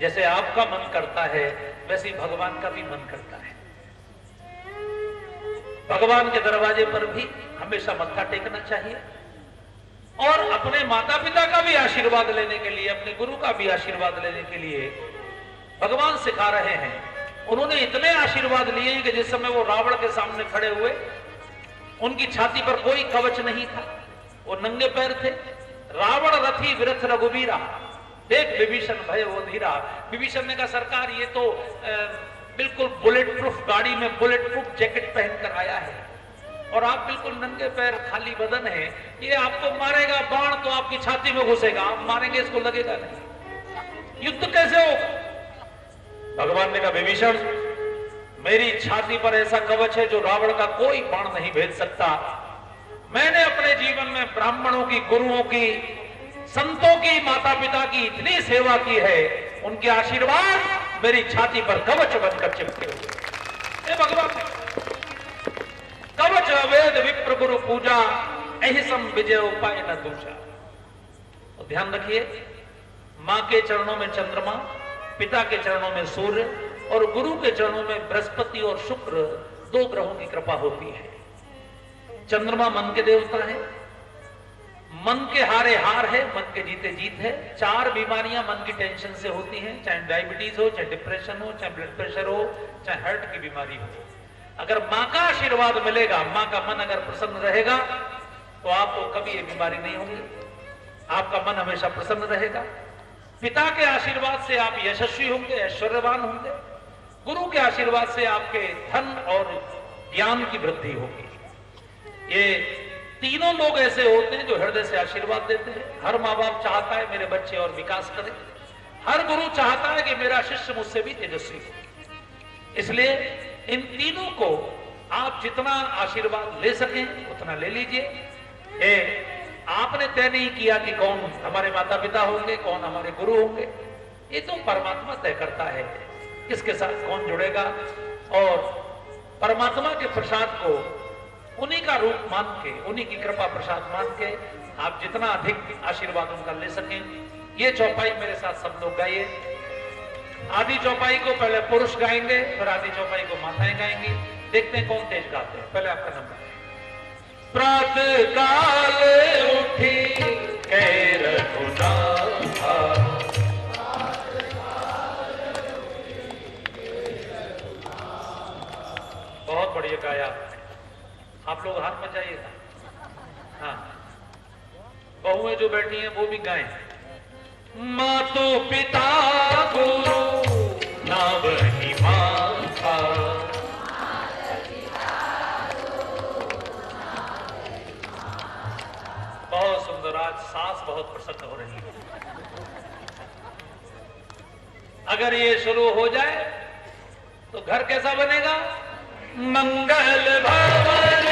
जैसे आपका मन करता है वैसे ही भगवान का भी मन करता है। भगवान के दरवाजे पर भी हमेशा मत्था टेकना चाहिए और अपने माता पिता का भी आशीर्वाद लेने के लिए, अपने गुरु का भी आशीर्वाद लेने के लिए भगवान सिखा रहे हैं। उन्होंने इतने आशीर्वाद लिए कि जिस समय वो रावण के सामने खड़े हुए, उनकी छाती पर कोई कवच नहीं था, वो नंगे पैर थे। रावण रथी विरथ रघुबीरा, देख विभीषण भय वो धीरा। विभीषण ने कहा सरकार ये तो बिल्कुल बुलेट प्रूफ गाड़ी में बुलेट प्रूफ जैकेट पहनकर आया है और आप बिल्कुल नंगे पैर खाली बदन है, ये आपको मारेगा, बाण तो आपकी छाती में घुसेगा, आप मारेंगे इसको लगेगा नहीं, युद्ध कैसे होगा? भगवान ने कहा विभीषण मेरी छाती पर ऐसा कवच है जो रावण का कोई बाण नहीं भेद सकता। मैंने अपने जीवन में ब्राह्मणों की, गुरुओं की, संतों की, माता पिता की इतनी सेवा की है, उनके आशीर्वाद मेरी छाती पर कवच बनकर चिपके हुए। भगवान कवच वेद विप्र गुरु पूजा अहिसम विजय उपाय न दूजा। तो ध्यान रखिए, मां के चरणों में चंद्रमा, पिता के चरणों में सूर्य और गुरु के चरणों में बृहस्पति और शुक्र, दो ग्रहों की कृपा होती है। चंद्रमा मन के देवता है, मन के हारे हार है, मन के जीते जीत है। 4 बीमारियां मन की टेंशन से होती हैं, चाहे डायबिटीज हो, चाहे डिप्रेशन हो, चाहे ब्लड प्रेशर हो, चाहे हार्ट की बीमारी हो। अगर मां का आशीर्वाद मिलेगा, मां का मन अगर प्रसन्न रहेगा तो आपको कभी ये बीमारी नहीं होगी, आपका मन हमेशा प्रसन्न रहेगा। पिता के आशीर्वाद से आप यशस्वी होंगे, ऐश्वर्यवान होंगे। गुरु के आशीर्वाद से आपके धन और ज्ञान की वृद्धि होगी। ये तीनों लोग ऐसे होते हैं जो हृदय से आशीर्वाद देते हैं। हर माँ बाप चाहता है मेरे बच्चे और विकास करें, हर गुरु चाहता है कि मेरा शिष्य मुझसे भी तेजस्वी हो। इसलिए इन तीनों को आप जितना आशीर्वाद ले सकें उतना ले लीजिए। आपने तय नहीं किया कि कौन हमारे माता पिता होंगे, कौन हमारे गुरु होंगे, ये तो परमात्मा तय करता है किसके साथ कौन जुड़ेगा। और परमात्मा के प्रसाद को उन्हीं का रूप मान के, उन्हीं की कृपा प्रसाद मान के आप जितना अधिक आशीर्वाद उनका ले सकें। ये चौपाई मेरे साथ सब लोग गाइए। आधी चौपाई को पहले पुरुष गाएंगे, फिर आधी चौपाई को माताएं गाएंगी। देखते हैं कौन तेज गाते हैं। पहले आपका नंबर। प्रातः काल उठी बहुत बढ़िया गाया आप लोग, हाथ मचाइएगा। हाँ, बहुएं जो बैठी हैं वो भी गाएं। मातो पिता गुरु ना वही माता, बहुत सुंदर। आज सांस बहुत प्रसन्न हो रही है। अगर ये शुरू हो जाए तो घर कैसा बनेगा? मंगल भवन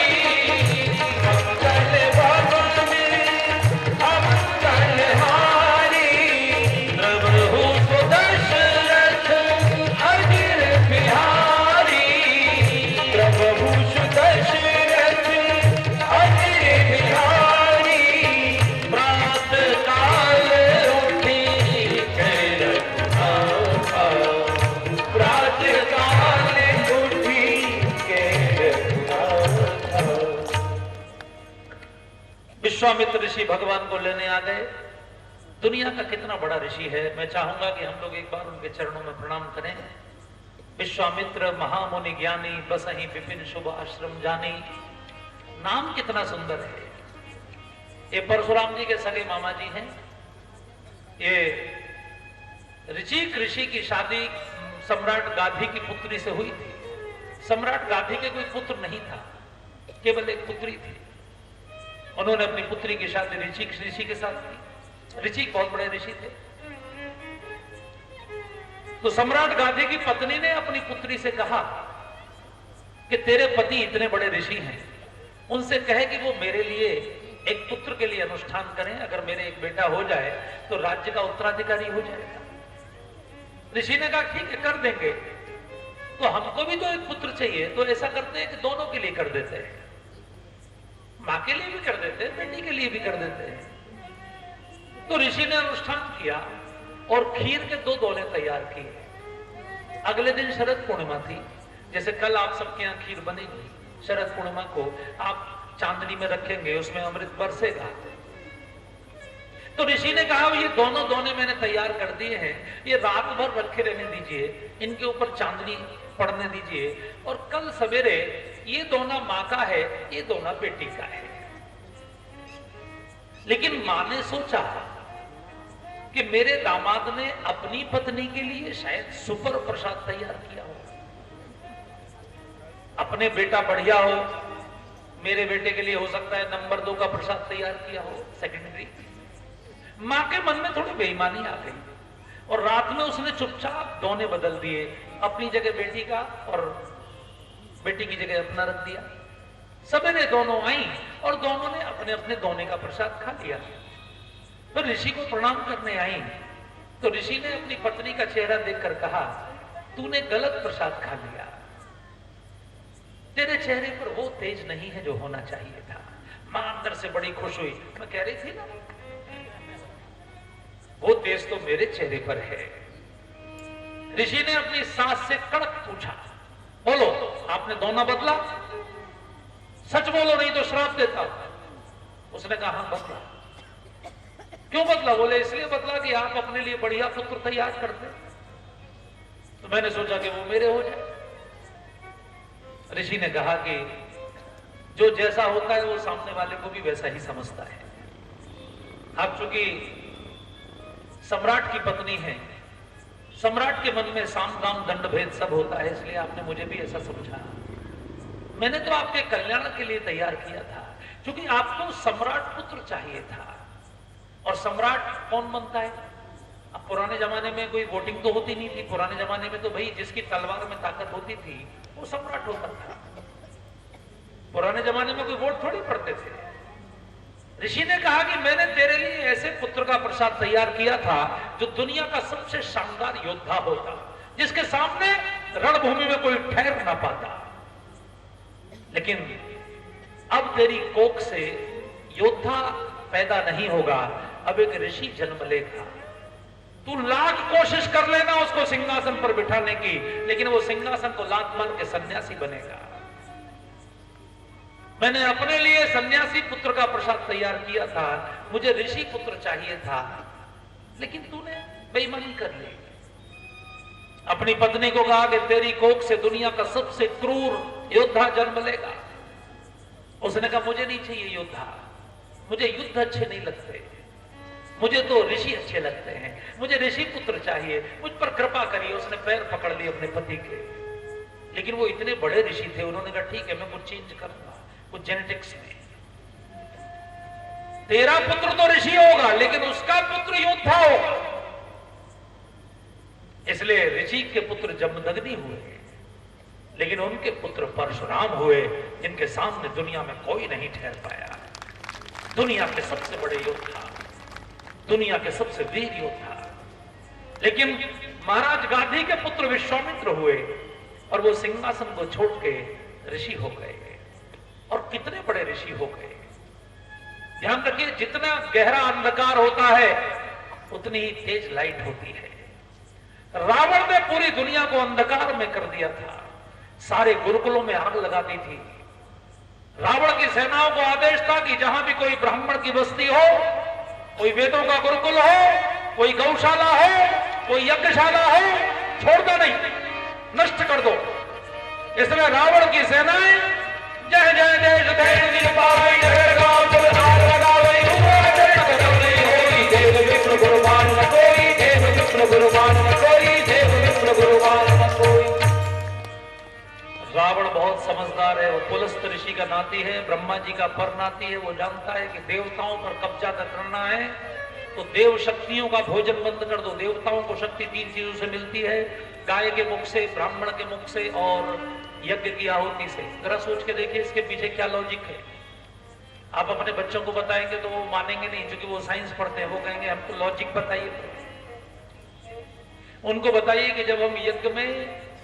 कल्याणी, मंगल भवन अमंगल हारी, प्रभु सुदशरथ अजिर बिहारी, प्रभु सुदशरथ अजिर बिहारी। प्रातः काल उठी के रघुनाथा, प्रातः काल उठी के रघुनाथा। विश्वामित्र ऋषि भगवान को लेने आ गए। दुनिया का कितना बड़ा ऋषि है। मैं चाहूंगा कि हम लोग एक बार उनके चरणों में प्रणाम करें। विश्वामित्र महामुनि ज्ञानी, बसहि विपिन शुभ आश्रम जानी। नाम कितना सुंदर है। ये परशुराम जी के सगे मामा जी हैं। ये ऋषिक ऋषि की शादी सम्राट गाधी की पुत्री से हुई थी। सम्राट गाधी के कोई पुत्र नहीं था, केवल एक पुत्री थी। उन्होंने अपनी पुत्री की शादी ऋषिक ऋषि के साथ की। ऋषिक बहुत बड़े ऋषि थे। तो सम्राट गाधी की पत्नी ने अपनी पुत्री से कहा कि तेरे पति इतने बड़े ऋषि हैं, उनसे कहे कि वो मेरे लिए एक पुत्र के लिए अनुष्ठान करें। अगर मेरे एक बेटा हो जाए तो राज्य का उत्तराधिकारी हो जाएगा। ऋषि ने कहा ठीक है, कर देंगे। तो हमको भी तो एक पुत्र चाहिए, तो ऐसा करते हैं कि दोनों के लिए कर देते हैं। माँ के लिए भी कर देते हैं, बेटी के लिए भी कर देते हैं। तो ऋषि ने अनुष्ठान किया और खीर के 2 दोने तैयार किए। अगले दिन शरद पूर्णिमा थी, जैसे कल आप सबके यहाँ खीर बनेगी, शरद पूर्णिमा को आप चांदनी में रखेंगे, उसमें अमृत बरसेगा। तो ऋषि ने कहा ये दोनों दोने मैंने तैयार कर दिए हैं, ये रात भर रखे रहने दीजिए, इनके ऊपर चांदनी पड़ने दीजिए, और कल सवेरे ये दोना मां का है, ये दोना बेटी का है। लेकिन मां ने सोचा कि मेरे दामाद ने अपनी पत्नी के लिए शायद सुपर प्रसाद तैयार किया हो, अपने बेटा बढ़िया हो, मेरे बेटे के लिए हो सकता है नंबर 2 का प्रसाद तैयार किया हो, सेकेंडरी। मां के मन में थोड़ी बेईमानी आ गई और रात में उसने चुपचाप दोने बदल दिए, अपनी जगह बेटी का और बेटी की जगह अपना रख दिया। सवेरे दोनों आई और दोनों ने अपने अपने दोने का प्रसाद खा लिया। तो ऋषि को प्रणाम करने आई तो ऋषि ने अपनी पत्नी का चेहरा देखकर कहा, तूने गलत प्रसाद खा लिया, तेरे चेहरे पर वो तेज नहीं है जो होना चाहिए था। मां अंदर से बड़ी खुश हुई, मैं कह रही थी ना वो तेज तो मेरे चेहरे पर है। ऋषि ने अपनी सास से कड़क पूछा, बोलो आपने दोना बदला? सच बोलो नहीं तो श्राप देता। उसने कहा हाँ बदला। क्यों बदला? बोले इसलिए बदला कि आप अपने लिए बढ़िया पुत्र तैयार करते, तो मैंने सोचा कि वो मेरे हो जाए। ऋषि ने कहा कि जो जैसा होता है वो सामने वाले को भी वैसा ही समझता है। आप चूंकि सम्राट की पत्नी है, सम्राट के मन में साम दाम दंड भेद सब होता है, इसलिए आपने मुझे भी ऐसा समझा। मैंने तो आपके कल्याण के लिए तैयार किया था, क्योंकि आपको सम्राट पुत्र चाहिए था। और सम्राट कौन बनता है? अब पुराने जमाने में कोई वोटिंग तो होती नहीं थी, पुराने जमाने में तो भाई जिसकी तलवार में ताकत होती थी वो सम्राट होता था। पुराने जमाने में कोई वोट थोड़ी पड़ते थे। ऋषि ने कहा कि मैंने तेरे लिए ऐसे पुत्र का प्रसाद तैयार किया था जो दुनिया का सबसे शानदार योद्धा होता, जिसके सामने रणभूमि में कोई ठहर ना पाता। लेकिन अब तेरी कोख से योद्धा पैदा नहीं होगा, अब एक ऋषि जन्म लेगा। तू लाख कोशिश कर लेना उसको सिंहासन पर बिठाने की, लेकिन वो सिंहासन को लात मार के सन्यासी बनेगा। मैंने अपने लिए सन्यासी पुत्र का प्रसाद तैयार किया था, मुझे ऋषि पुत्र चाहिए था, लेकिन तूने बेईमानी कर ली। अपनी पत्नी को कहा कि तेरी कोख से दुनिया का सबसे क्रूर योद्धा जन्म लेगा। उसने कहा मुझे नहीं चाहिए योद्धा, मुझे युद्ध अच्छे नहीं लगते, मुझे तो ऋषि अच्छे लगते हैं, मुझे ऋषि पुत्र चाहिए, मुझ पर कृपा करिए। उसने पैर पकड़ लिए अपने पति के, लेकिन वो इतने बड़े ऋषि थे, उन्होंने कहा ठीक है मैं कुछ चेंज करूंगा, कुछ जेनेटिक्स में। तेरा पुत्र तो ऋषि होगा लेकिन उसका पुत्र योद्धा होगा। इसलिए ऋषि के पुत्र जमदग्नि हुए, लेकिन उनके पुत्र परशुराम हुए, जिनके सामने दुनिया में कोई नहीं ठहर पाया। दुनिया के सबसे बड़े योद्धा, दुनिया के सबसे वीर योद्धा। लेकिन महाराज गांधी के पुत्र विश्वामित्र हुए और वो सिंहासन को छोड़ के ऋषि हो गए, और कितने बड़े ऋषि हो गए। ध्यान रखिए, जितना गहरा अंधकार होता है उतनी ही तेज लाइट होती है। रावण ने पूरी दुनिया को अंधकार में कर दिया था, सारे गुरुकुलों में आग लगा दी थी। रावण की सेनाओं को आदेश था कि जहां भी कोई ब्राह्मण की बस्ती हो, कोई वेदों का गुरुकुल हो, कोई गौशाला हो, कोई यज्ञशाला हो, छोड़ना नहीं, नष्ट कर दो। इसलिए रावण की सेनाएं जय जय देश देव पावे गांव जब आग लगावे, देव विष्णु गुरुवान न कोई, देव विष्णु गुरुवान न कोई, देव विष्णु गुरुवान न कोई। रावण बहुत समझदार है, वो पुलस्त ऋषि का नाती है, ब्रह्मा जी का पर नाती है। वो जानता है कि देवताओं पर कब्जा करना है तो देव शक्तियों का भोजन बंद कर दो। देवताओं को शक्ति 3 चीजों से मिलती है, गाय के मुख से, ब्राह्मण के मुख से और यज्ञ की आहुति से। जरा सोच के देखिए इसके पीछे क्या लॉजिक है। आप अपने बच्चों को बताएंगे तो वो मानेंगे नहीं, क्योंकि वो साइंस पढ़ते हैं। वो कहेंगे हमको लॉजिक बताइए। उनको बताइए कि जब हम यज्ञ में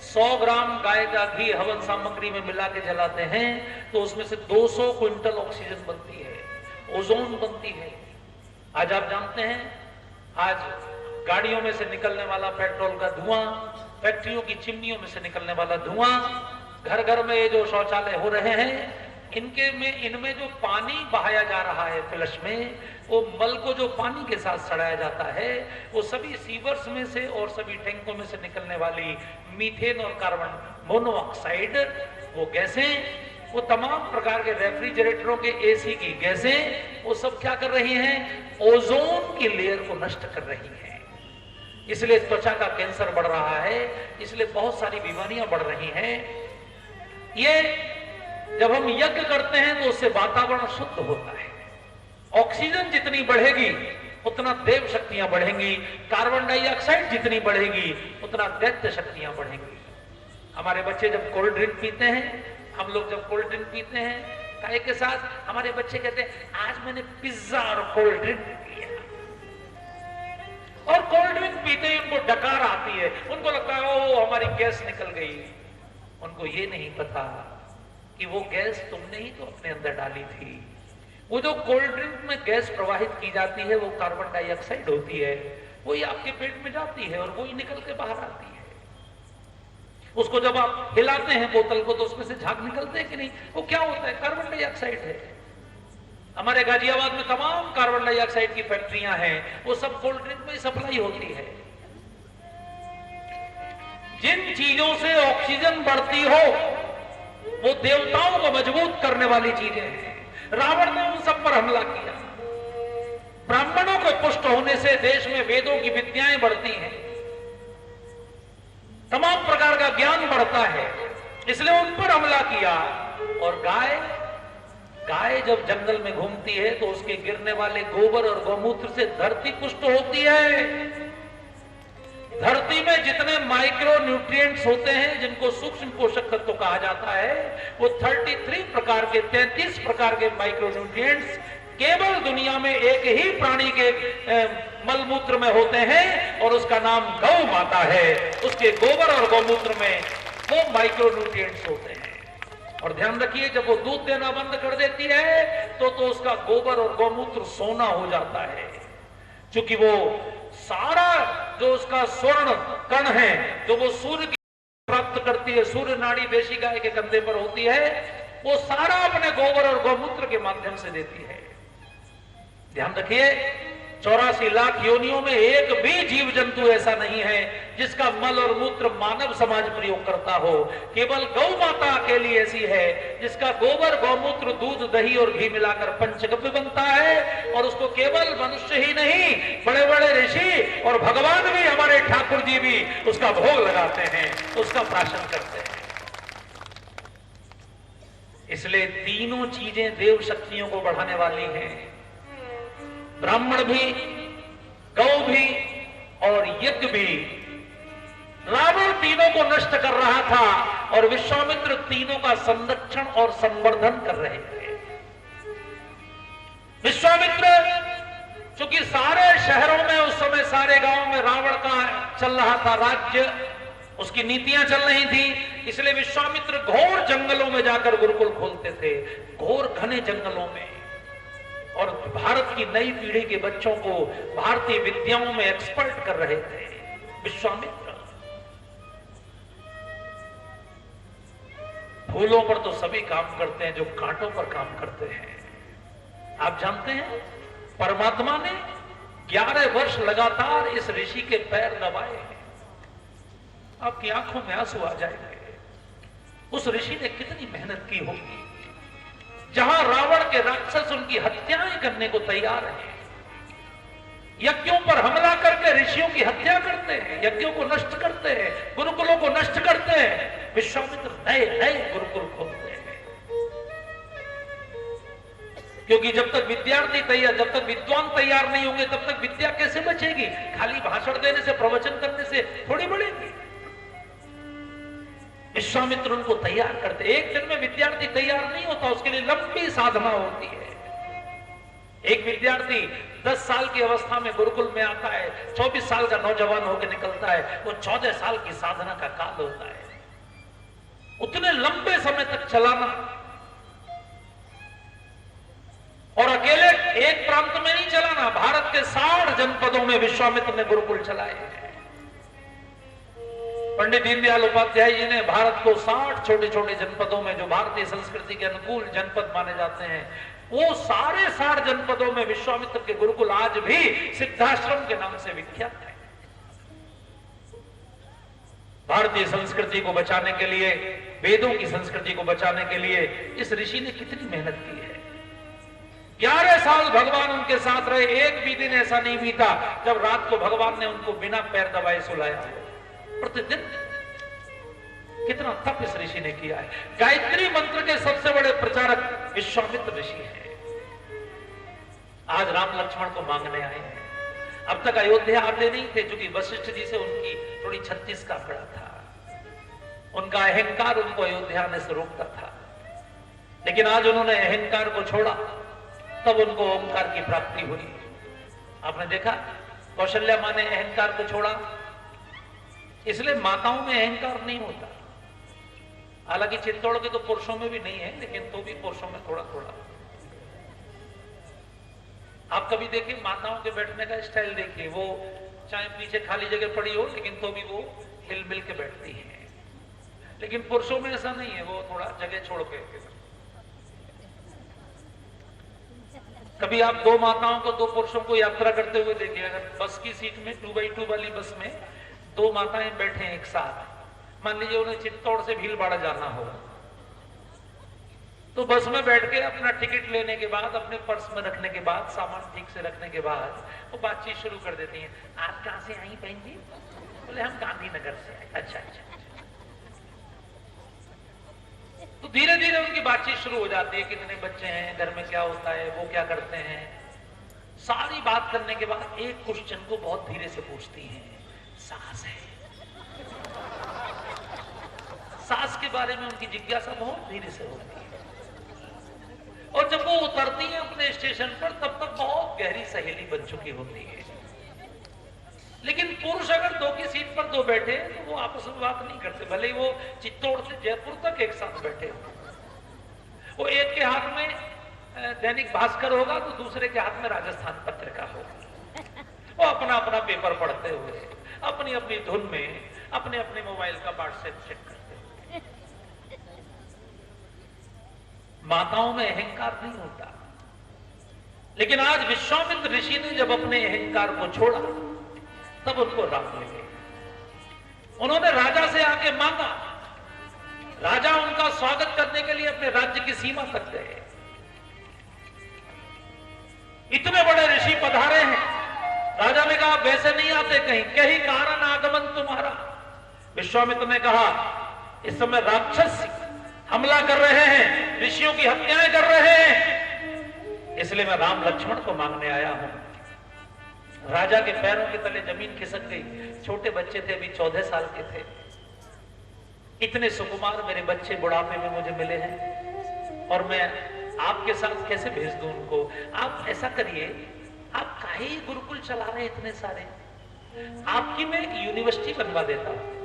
100 ग्राम गाय का घी हवन सामग्री में मिला के जलाते हैं तो उसमें से 200 क्विंटल ऑक्सीजन बनती है, ओजोन बनती है। आज आप जानते हैं, आज गाड़ियों में से निकलने वाला पेट्रोल का धुआं, फैक्ट्रियों की चिमनियों में से निकलने वाला धुआं, घर घर में ये जो शौचालय हो रहे हैं, इनमें जो पानी बहाया जा रहा है फ्लश में, वो मल को जो पानी के साथ सड़ाया जाता है, वो सभी सीवर्स में से और सभी टैंकों में से निकलने वाली मीथेन और कार्बन मोनोऑक्साइड, वो गैसें, वो तमाम प्रकार के रेफ्रिजरेटरों के एसी की गैसें, वो सब क्या कर रही हैं? ओजोन की लेयर को नष्ट कर रही हैं। इसलिए त्वचा का कैंसर बढ़ रहा है, इसलिए बहुत सारी बीमारियां बढ़ रही हैं। ये जब हम यज्ञ करते हैं तो उससे वातावरण शुद्ध होता है। ऑक्सीजन जितनी बढ़ेगी उतना देव शक्तियां बढ़ेंगी, कार्बन डाइऑक्साइड जितनी बढ़ेगी उतना दैत्य शक्तियां बढ़ेंगी। हमारे बच्चे जब कोल्ड ड्रिंक पीते हैं, हम लोग जब कोल्ड ड्रिंक पीते हैं, चाय के साथ हमारे बच्चे कहते हैं आज मैंने पिज्जा और कोल्ड ड्रिंक पिया। और कोल्ड ड्रिंक पीते ही उनको डकार आती है, उनको लगता है ओ हमारी गैस निकल गई। उनको ये नहीं पता कि वो गैस तुमने ही तो अपने अंदर डाली थी। वो जो कोल्ड ड्रिंक में गैस प्रवाहित की जाती है वो कार्बन डाइऑक्साइड होती है, वही आपके पेट में जाती है और वही निकल के बाहर आती है। उसको जब आप हिलाते हैं बोतल को तो उसमें से झाग निकलते हैं कि नहीं? वो क्या होता है? कार्बन डाइऑक्साइड है। हमारे गाजियाबाद में तमाम कार्बन डाइऑक्साइड की फैक्ट्रियां हैं, वो सब कोल्ड ड्रिंक में सप्लाई होती है। जिन चीजों से ऑक्सीजन बढ़ती हो वो देवताओं को मजबूत करने वाली चीजें हैं। रावण ने उन सब पर हमला किया। ब्राह्मणों के पुष्ट होने से देश में वेदों की विद्याएं बढ़ती हैं, तमाम प्रकार का ज्ञान बढ़ता है, इसलिए उन पर हमला किया। और गाय जब जंगल में घूमती है तो उसके गिरने वाले गोबर और गौमूत्र से धरती पुष्ट होती है। धरती में जितने माइक्रो न्यूट्रिएंट्स होते हैं, जिनको सूक्ष्म पोषक तत्व कहा जाता है, वो 33 प्रकार के माइक्रो न्यूट्रिएंट्स केवल दुनिया में एक ही प्राणी के मलमूत्र में होते हैं और उसका नाम गौ माता है। उसके गोबर और गौमूत्र में वो माइक्रो न्यूट्रिएंट्स होते हैं। और ध्यान रखिए, जब वो दूध देना बंद कर देती है तो उसका गोबर और गौमूत्र सोना हो जाता है, क्योंकि वो सारा जो उसका स्वर्ण कण है जो वो सूर्य की प्राप्त करती है, सूर्य नाड़ी देशी गाय के कंधे पर होती है, वो सारा अपने गोबर और गौमूत्र के माध्यम से देती है। ध्यान रखिए, 84 लाख योनियों में एक भी जीव जंतु ऐसा नहीं है जिसका मल और मूत्र मानव समाज प्रयोग करता हो। केवल गौ माता अकेली ऐसी है जिसका गोबर, गौमूत्र, दूध, दही और घी मिलाकर पंचगव्य बनता है। और उसको केवल मनुष्य ही नहीं, बड़े बड़े ऋषि और भगवान भी, हमारे ठाकुर जी भी उसका भोग लगाते हैं, उसका प्राशन करते हैं। इसलिए तीनों चीजें देव शक्तियों को बढ़ाने वाली हैं। ब्राह्मण भी, गौ भी और यज्ञ भी। रावण तीनों को नष्ट कर रहा था और विश्वामित्र तीनों का संरक्षण और संवर्धन कर रहे थे। विश्वामित्र चूंकि सारे शहरों में उस समय, सारे गांवों में रावण का चल रहा था राज्य, उसकी नीतियां चल रही थी, इसलिए विश्वामित्र घोर जंगलों में जाकर गुरुकुल खोलते थे, घोर घने जंगलों में। और भारत की नई पीढ़ी के बच्चों को भारतीय विद्याओं में एक्सपर्ट कर रहे थे विश्वामित्र। फूलों पर तो सभी काम करते हैं, जो कांटों पर काम करते हैं। आप जानते हैं, परमात्मा ने 11 वर्ष लगातार इस ऋषि के पैर दबाए हैं। आपकी आंखों में आंसू आ जाएंगे। उस ऋषि ने कितनी मेहनत की होगी। जहां रावण के राक्षस उनकी हत्याएं करने को तैयार हैं, यज्ञों पर हमला करके ऋषियों की हत्या करते हैं, यज्ञों को नष्ट करते हैं, गुरुकुलों को नष्ट करते हैं, विश्वामित्र नए नए गुरुकुल खोलते हैं। क्योंकि जब तक विद्यार्थी तैयार, जब तक विद्वान तैयार नहीं होंगे तब तक विद्या कैसे बचेगी? खाली भाषण देने से, प्रवचन करने से थोड़ी बढ़ेगी। विश्वामित्र उनको तैयार करते। एक दिन में विद्यार्थी तैयार नहीं होता, उसके लिए लंबी साधना होती है। एक विद्यार्थी 10 साल की अवस्था में गुरुकुल में आता है, 24 साल का नौजवान होकर निकलता है, वो 14 साल की साधना का काल होता है। उतने लंबे समय तक चलाना और अकेले एक प्रांत में नहीं चलाना, भारत के 60 जनपदों में विश्वामित्र ने गुरुकुल चलाए हैं। पंडित दीनदयाल उपाध्याय जी ने भारत को 60 छोटे छोटे जनपदों में, जो भारतीय संस्कृति के अनुकूल जनपद माने जाते हैं, वो सारे 60 जनपदों में विश्वामित्र के गुरुकुल आज भी सिद्धाश्रम के नाम से विख्यात है। भारतीय संस्कृति को बचाने के लिए, वेदों की संस्कृति को बचाने के लिए इस ऋषि ने कितनी मेहनत की है। 11 साल भगवान उनके साथ रहे, एक भी दिन ऐसा नहीं बीता जब रात को भगवान ने उनको बिना पैर दबाए सुलाया। प्रतिदिन कितना तप इस ऋषि ने किया है। गायत्री मंत्र के सबसे बड़े प्रचारक विश्वामित्र ऋषि हैं। आज राम लक्ष्मण को मांगने आए हैं। अब तक अयोध्या आते नहीं थे, क्योंकि वशिष्ठ जी से उनकी थोड़ी 36 का आंकड़ा था। उनका अहंकार उनको अयोध्या आने से रोकता था, लेकिन आज उन्होंने अहंकार को छोड़ा, तब उनको ओंकार की प्राप्ति हुई। आपने देखा, कौशल्या मां ने अहंकार को छोड़ा, इसलिए माताओं में अहंकार नहीं होता। हालांकि चित्तौड़ के तो पुरुषों में भी नहीं है, लेकिन तो भी पुरुषों में थोड़ा थोड़ा। आप कभी देखिए माताओं के बैठने का स्टाइल देखिए, वो चाहे पीछे खाली जगह पड़ी हो, लेकिन तो भी वो हिल मिल के बैठती हैं। लेकिन पुरुषों में ऐसा नहीं है, वो थोड़ा जगह छोड़ के। कभी आप 2 माताओं को, 2 पुरुषों को यात्रा करते हुए देखिए। अगर बस की सीट में 2x2 वाली बस में 2 माताएं बैठे हैं एक साथ, मान लीजिए उन्हें चित्तौड़ से भीलवाड़ा जाना हो, तो बस में बैठ के अपना टिकट लेने के बाद, अपने पर्स में रखने के बाद, सामान ठीक से रखने के बाद वो बातचीत शुरू कर देती हैं। आप कहां से आई बहन जी? बोले हम गांधीनगर से आए। अच्छा अच्छा। तो धीरे धीरे उनकी बातचीत शुरू हो जाती है। कितने बच्चे हैं, घर में क्या होता है, वो क्या करते हैं। सारी बात करने के बाद एक क्वेश्चन को बहुत धीरे से पूछती हैं, सास है? सास के बारे में उनकी जिज्ञासा बहुत धीरे से होती है। और जब वो उतरती है अपने स्टेशन पर, तब तक बहुत गहरी सहेली बन चुकी होती है। लेकिन पुरुष अगर 2 की सीट पर 2 बैठे तो वो आपस में बात नहीं करते, भले ही वो चित्तौड़ से जयपुर तक एक साथ बैठे हो। वो एक के हाथ में दैनिक भास्कर होगा तो दूसरे के हाथ में राजस्थान पत्रिका होगा। वो अपना अपना पेपर पढ़ते हुए, अपनी अपनी धुन में, अपने अपने मोबाइल का व्हाट्सएप चेक करते हुए। माताओं में अहंकार नहीं होता। लेकिन आज विश्वामित्र ऋषि ने जब अपने अहंकार को छोड़ा, तब उनको राम मिले। उन्होंने राजा से आके मांगा। राजा उनका स्वागत करने के लिए अपने राज्य की सीमा तक गए। इतने बड़े ऋषि पधारे हैं। राजा ने कहा वैसे नहीं आते कहीं, कहीं कारण आगमन तुम्हारा। विश्वामित्र ने कहा इस समय राक्षस हमला कर रहे हैं, ऋषियों की हत्याएं कर रहे हैं, इसलिए मैं राम लक्ष्मण को मांगने आया हूं। राजा के पैरों के तले जमीन खिसक गई। छोटे बच्चे थे, अभी 14 साल के थे। इतने सुकुमार मेरे बच्चे बुढ़ापे में मुझे मिले हैं, और मैं आपके साथ कैसे भेज दूं उनको। आप ऐसा करिए, आप काहे गुरुकुल चला रहे इतने सारे, आपकी मैं यूनिवर्सिटी बनवा देता हूं।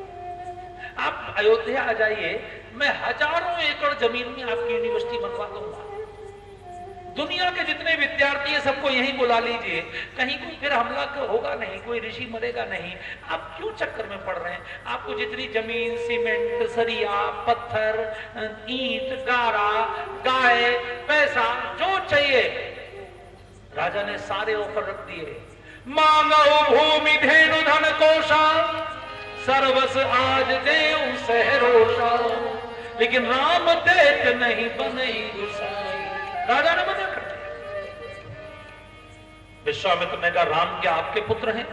आप अयोध्या आ जाइए, मैं हजारों एकड़ जमीन में आपकी यूनिवर्सिटी बनवा दूंगा। दुनिया के जितने विद्यार्थी हैं सबको यहीं बुला लीजिए, कहीं कोई फिर हमला होगा नहीं, कोई ऋषि मरेगा नहीं। आप क्यों चक्कर में पड़ रहे हैं? आपको जितनी जमीन, सीमेंट, सरिया, पत्थर, ईंट, गारा, गाय, पैसा जो चाहिए, राजा ने सारे ऑफर रख दिए। मांगो भूमि धेनु धन कोशा, सर्वस आज देऊ सहरोषा, लेकिन राम देत नहीं बने गुसाई। राजा ने मना कर दिया। विश्वामित्र ने कहा राम क्या आपके पुत्र हैं?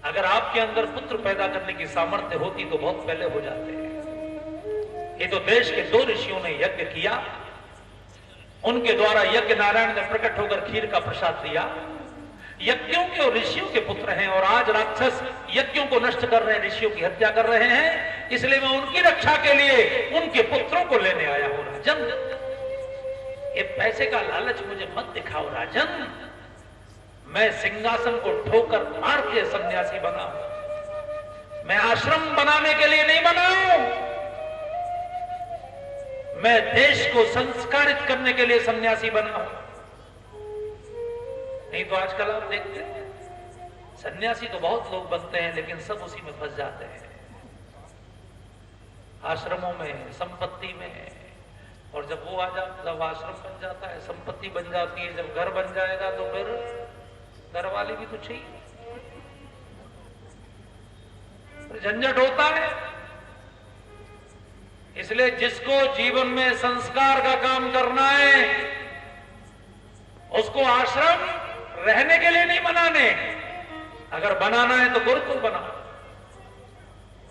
अगर आपके अंदर पुत्र पैदा करने की सामर्थ्य होती तो बहुत पहले हो जाते हैं। ये तो देश के 2 ऋषियों ने यज्ञ किया, उनके द्वारा यज्ञ नारायण ने प्रकट होकर खीर का प्रसाद दिया। यज्ञों के और ऋषियों के पुत्र हैं, और आज राक्षस यज्ञों को नष्ट कर रहे हैं, ऋषियों की हत्या कर रहे हैं। इसलिए मैं उनकी रक्षा के लिए उनके पुत्रों को लेने आया हूं। राजन, ये पैसे का लालच मुझे मत दिखाओ राजन। मैं सिंहासन को ठोकर मार के सन्यासी बना हूं। मैं आश्रम बनाने के लिए नहीं बना हूं, मैं देश को संस्कारित करने के लिए सन्यासी बना हूं। नहीं तो आजकल आप देखते हैं सन्यासी तो बहुत लोग बनते हैं लेकिन सब उसी में फंस जाते हैं, आश्रमों में, संपत्ति में। और जब वो जब आश्रम बन जाता है, संपत्ति बन जाती है, जब घर बन जाएगा तो फिर घर वाले भी तो चाहिए, झंझट होता है। इसलिए जिसको जीवन में संस्कार का काम करना है उसको आश्रम रहने के लिए नहीं बनाने, अगर बनाना है तो गुरुकुल बनाओ।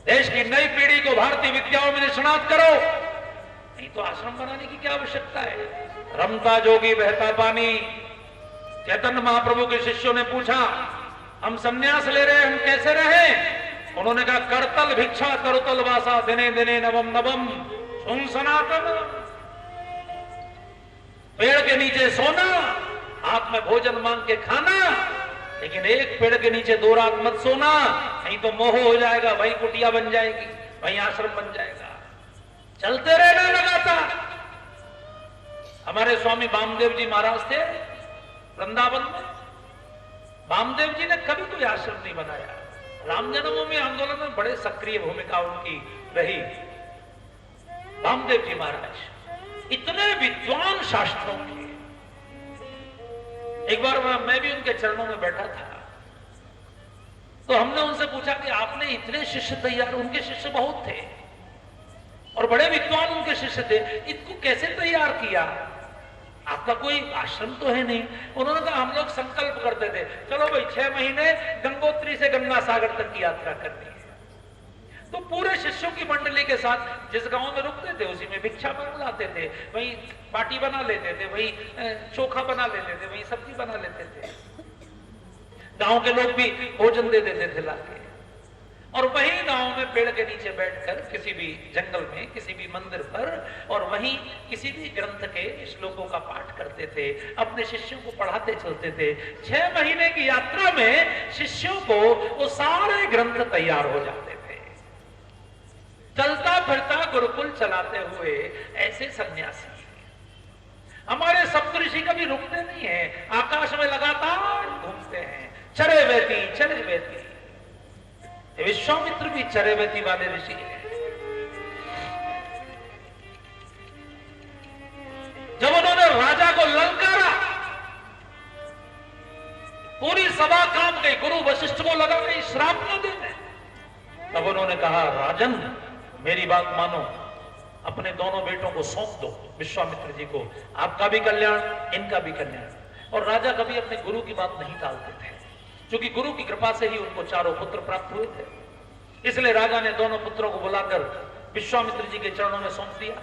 देश की नई पीढ़ी को भारतीय विद्याओं में निष्णात करो, नहीं तो आश्रम बनाने की क्या आवश्यकता है। रमता जोगी बहता पानी। चैतन्य महाप्रभु के शिष्यों ने पूछा, हम संन्यास ले रहे हैं, हम कैसे रहें? उन्होंने कहा, करतल भिक्षा करुतल वासा, दिने दिने नवम नवम सुन सनातन। पेड़ के नीचे सोना, हाथ में भोजन मांग के खाना, लेकिन एक पेड़ के नीचे 2 रात मत सोना, नहीं तो मोह हो जाएगा, वही कुटिया बन जाएगी, वही आश्रम बन जाएगा। चलते रहना लगातार। हमारे स्वामी वामदेव जी महाराज थे वृंदावन में। वामदेव जी ने कभी कोई आश्रम नहीं बनाया। राम जन्मभूमि आंदोलन में बड़े सक्रिय भूमिका उनकी रही। वामदेव जी महाराज इतने विद्वान शास्त्रों के। एक बार मैं भी उनके चरणों में बैठा था, तो हमने उनसे पूछा कि आपने इतने शिष्य तैयार, उनके शिष्य बहुत थे और बड़े विद्वान उनके शिष्य थे, इनको कैसे तैयार किया? आपका कोई आश्रम तो है नहीं। उन्होंने कहा, हम लोग संकल्प करते थे, चलो भाई 6 महीने गंगोत्री से गंगा सागर तक की यात्रा करनी है। तो पूरे शिष्यों की मंडली के साथ जिस गांव में रुकते थे उसी में भिक्षा मांग लाते थे, वही पार्टी बना लेते थे, वही चोखा बना लेते थे, वही सब्जी बना लेते थे। गांव के लोग भी भोजन दे देते थे लाके, और वही गांव में पेड़ के नीचे बैठकर किसी भी जंगल में, किसी भी मंदिर पर, और वहीं किसी भी ग्रंथ के श्लोकों का पाठ करते थे, अपने शिष्यों को पढ़ाते चलते थे। 6 महीने की यात्रा में शिष्यों को वो सारे ग्रंथ तैयार हो जाते थे। चलता फिरता गुरुकुल चलाते हुए ऐसे सन्यासी। हमारे सप्तऋषि कभी रुकते नहीं है, आकाश में लगातार घूमते हैं, चरे वेती चरे वेती। विश्वामित्र भी चरेवेती वाले ऋषि हैं। जब उन्होंने राजा को ललकारा, पूरी सभा काम गई, गुरु वशिष्ठ को लगा गई श्राप न देने। तब उन्होंने कहा, राजन मेरी बात मानो, अपने दोनों बेटों को सौंप दो विश्वामित्र जी को, आपका भी कल्याण, इनका भी कल्याण। और राजा कभी अपने गुरु की बात नहीं टालते थे, क्योंकि गुरु की कृपा से ही उनको 4 पुत्र प्राप्त हुए थे। इसलिए राजा ने दोनों पुत्रों को बुलाकर विश्वामित्र जी के चरणों में सौंप दिया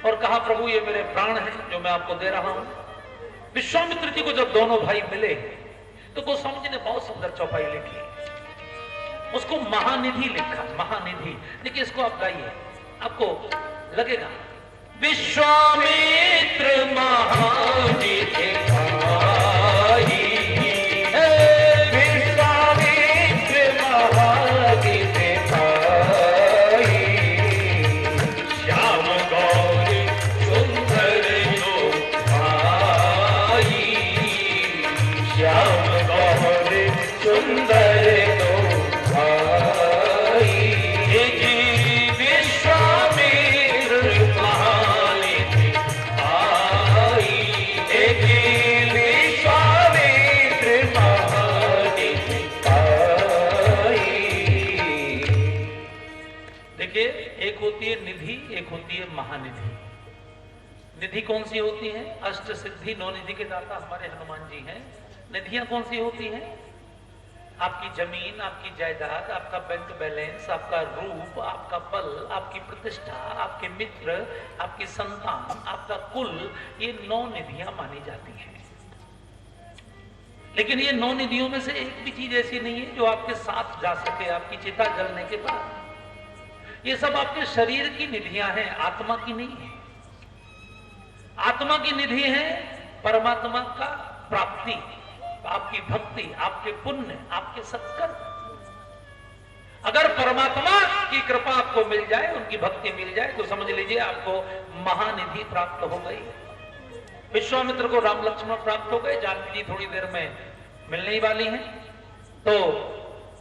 और कहा, प्रभु ये मेरे प्राण हैं जो मैं आपको दे रहा हूं। विश्वामित्र जी को जब दोनों भाई मिले तो गोस्वामी जी ने बहुत सुंदर चौपाई लिखी, उसको महानिधि लिखा, महानिधि। देखिए इसको आप गाइए, आपको लगेगा। विश्वामित्र महानिधि महानिधि। निधि कौन सी होती है? अष्ट सिद्धि 9 निधि के दाता हमारे हनुमान जी हैं। निधियां कौन सी होती हैं? आपकी जमीन, आपकी जायदाद, आपका बैंक बैलेंस, आपका रूप, आपका बल, आपकी प्रतिष्ठा, आपके मित्र, आपकी संतान, आपका कुल, ये 9 निधियां मानी जाती हैं। लेकिन ये 9 निधियों में से एक भी चीज ऐसी नहीं है जो आपके साथ जा सके आपकी चिता जलने के बाद। ये सब आपके शरीर की निधियां हैं, आत्मा की नहीं है। आत्मा की निधि है परमात्मा का प्राप्ति, आपकी भक्ति, आपके पुण्य, आपके सत्कर्म। अगर परमात्मा की कृपा आपको मिल जाए, उनकी भक्ति मिल जाए, तो समझ लीजिए आपको महानिधि प्राप्त हो गई। विश्वामित्र को राम लक्ष्मण प्राप्त हो गए, जानकी जी थोड़ी देर में मिलने ही वाली हैं, तो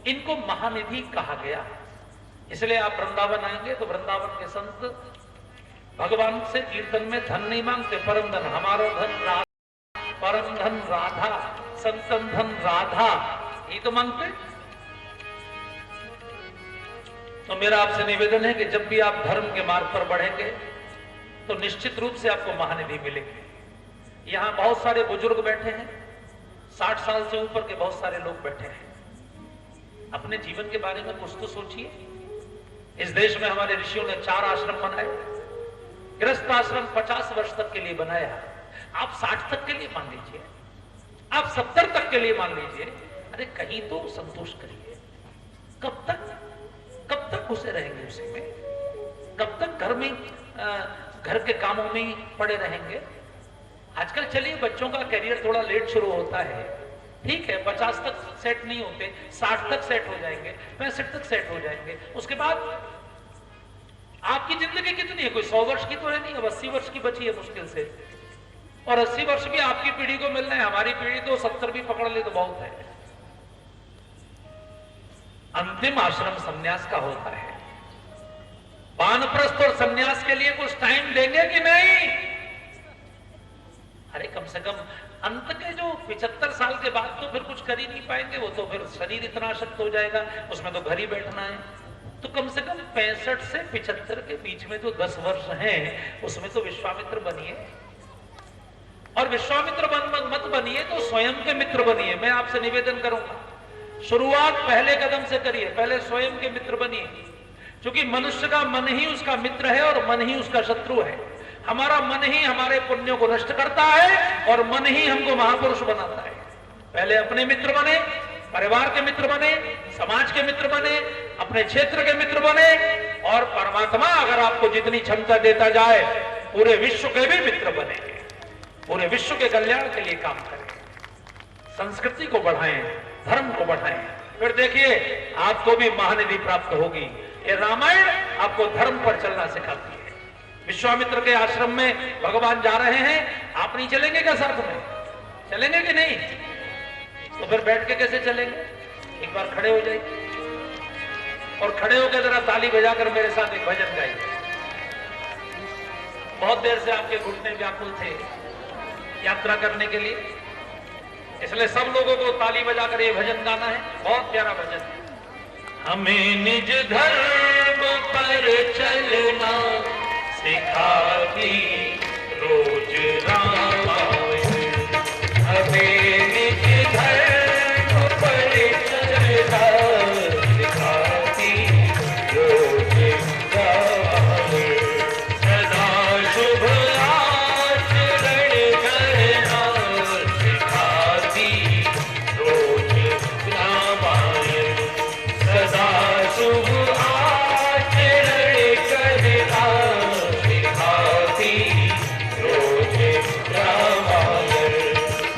इनको महानिधि कहा गया। इसलिए आप वृंदावन आएंगे तो वृंदावन के संत भगवान से कीर्तन में धन नहीं मांगते, परम धन हमारो धन राधा, परम धन राधा, संतन धन राधा, ये तो मांगते। तो मेरा आपसे निवेदन है कि जब भी आप धर्म के मार्ग पर बढ़ेंगे तो निश्चित रूप से आपको महानिधि मिलेंगे। यहां बहुत सारे बुजुर्ग बैठे हैं, 60 साल से ऊपर के बहुत सारे लोग बैठे हैं। अपने जीवन के बारे में कुछ तो सोचिए। इस देश में हमारे ऋषियों ने 4 आश्रम बनाए। गृहस्थ आश्रम 50 वर्ष तक के लिए बनाया, आप 60 तक के लिए मान लीजिए, आप 70 तक के लिए मान लीजिए। अरे कहीं तो संतोष करिए। कब तक घुसे रहेंगे उसी में? कब तक घर में घर के कामों में ही पड़े रहेंगे? आजकल चलिए बच्चों का करियर थोड़ा लेट शुरू होता है, ठीक है, 50 तक सेट नहीं होते, 60 तक सेट हो जाएंगे, 65 तक सेट हो जाएंगे। उसके बाद आपकी जिंदगी कितनी है? कोई 100 वर्ष की तो है नहीं, अब 80 वर्ष की बची है मुश्किल से। और 80 वर्ष भी आपकी पीढ़ी को मिलना है, हमारी पीढ़ी तो 70 भी पकड़ ले तो बहुत है। अंतिम आश्रम सन्यास का होता है। वानप्रस्थ और सन्यास के लिए कुछ टाइम देंगे कि नहीं? अरे कम से कम अंत के जो 75 साल के बाद तो फिर कुछ कर ही नहीं पाएंगे, वो तो फिर शरीर इतना अशक्त हो जाएगा, उसमें तो घर ही बैठना है। तो कम से कम 65 से 75 के बीच में जो 10 वर्ष हैं, उसमें तो विश्वामित्र बनिए। और विश्वामित्र मत बनिए तो स्वयं के मित्र बनिए। मैं आपसे निवेदन करूंगा, शुरुआत पहले कदम से करिए, पहले स्वयं के मित्र बनिए। क्योंकि मनुष्य का मन ही उसका मित्र है और मन ही उसका शत्रु है। हमारा मन ही हमारे पुण्यों को नष्ट करता है और मन ही हमको महापुरुष बनाता है। पहले अपने मित्र बने, परिवार के मित्र बने, समाज के मित्र बने, अपने क्षेत्र के मित्र बने, और परमात्मा अगर आपको जितनी क्षमता देता जाए पूरे विश्व के भी मित्र बनेंगे। पूरे विश्व के कल्याण के लिए काम करें, संस्कृति को बढ़ाएं, धर्म को बढ़ाएं, फिर देखिए आपको भी महानिधि प्राप्त होगी। ये रामायण आपको धर्म पर चलना सिखाती है। विश्वामित्र के आश्रम में भगवान जा रहे हैं, आप नहीं चलेंगे क्या? साथ में चलेंगे कि नहीं? तो फिर बैठ के कैसे चलेंगे? एक बार खड़े हो जाइए और खड़े होकर जरा ताली बजाकर मेरे साथ एक भजन गाइए। बहुत देर से आपके घुटने व्याकुल थे यात्रा करने के लिए, इसलिए सब लोगों को ताली बजाकर ये भजन गाना है। बहुत प्यारा भजन है। हमें निज धर्म पर चलना सिखाती रोज रामायण, हमें निज धर्म पर चलना सिखाती रोज रामायण, सदा शुभ आचरण करना सिखाती रोज रामायण, सदा शुभ आचरण करना सिखाती रोज रामायण,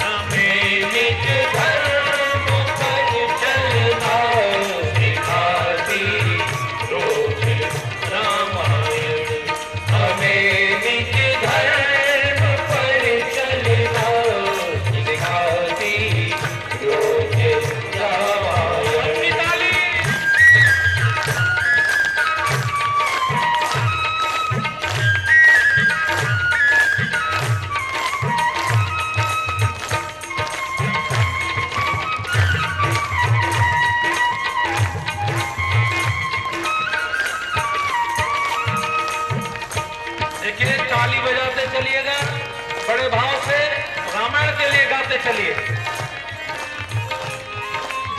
हमें निज धर्म पर चलना सिखाती रोज रामायण, हमें निज धर्म पर चलना सिखाती रोज रामायण। देखिए ताली बजाते चलिएगा, बड़े भाव से रामायण के लिए गाते चलिए।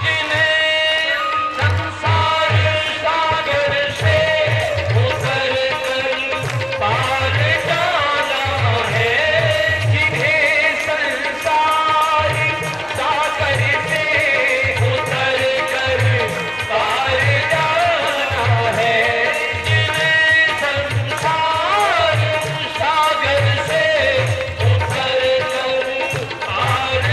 जिन्हें संसार सागर से उतर कर पार जाना है, जिन्हें संसार सागर से उतर कर पार जाना है, जिन्हें संसार सागर से उतर कर पार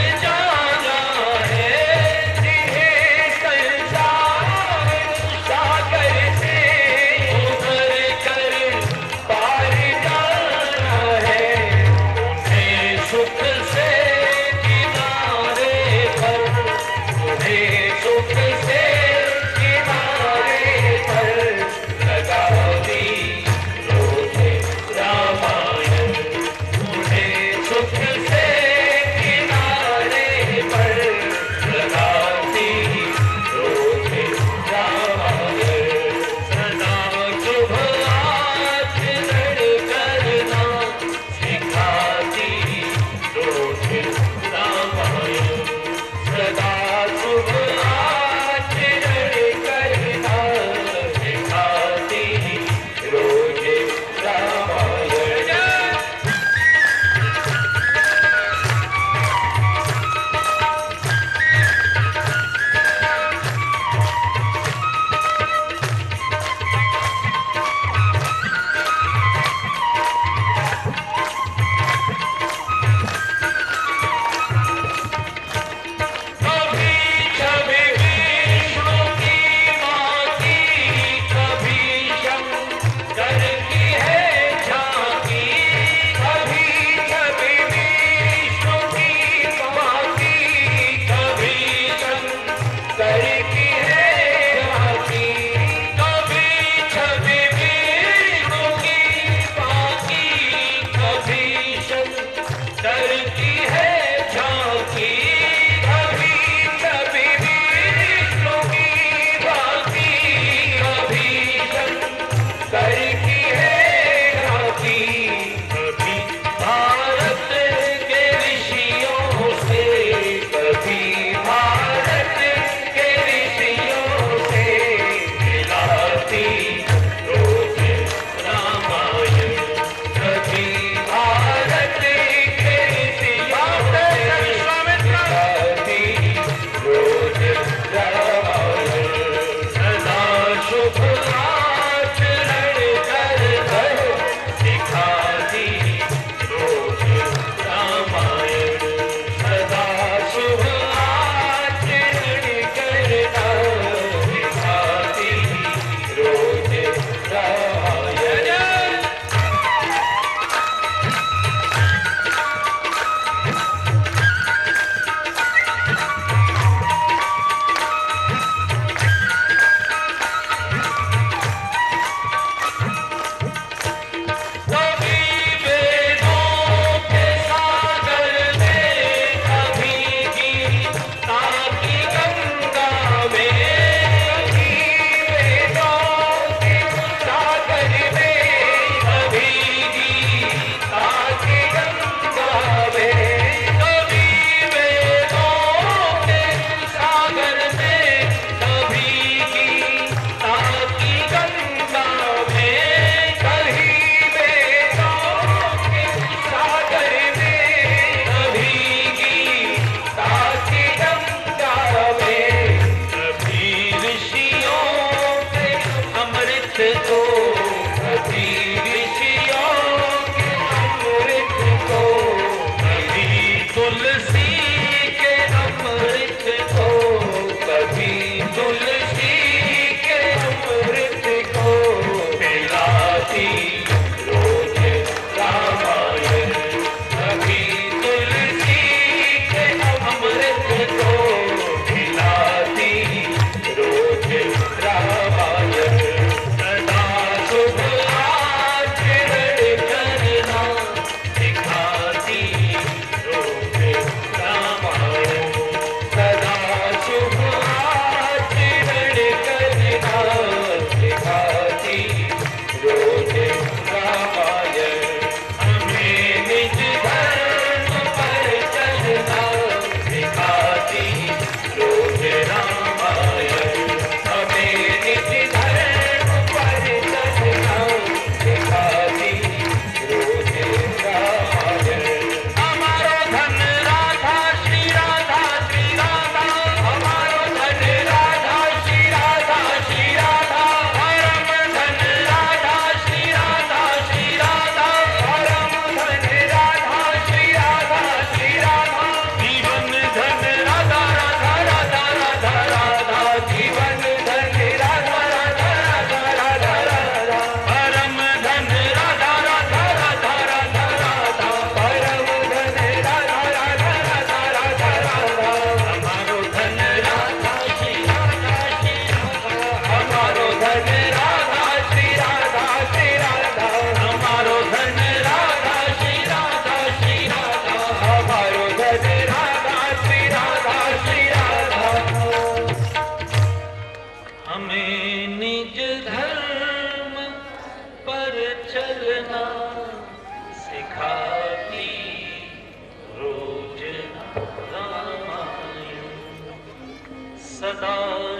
सदा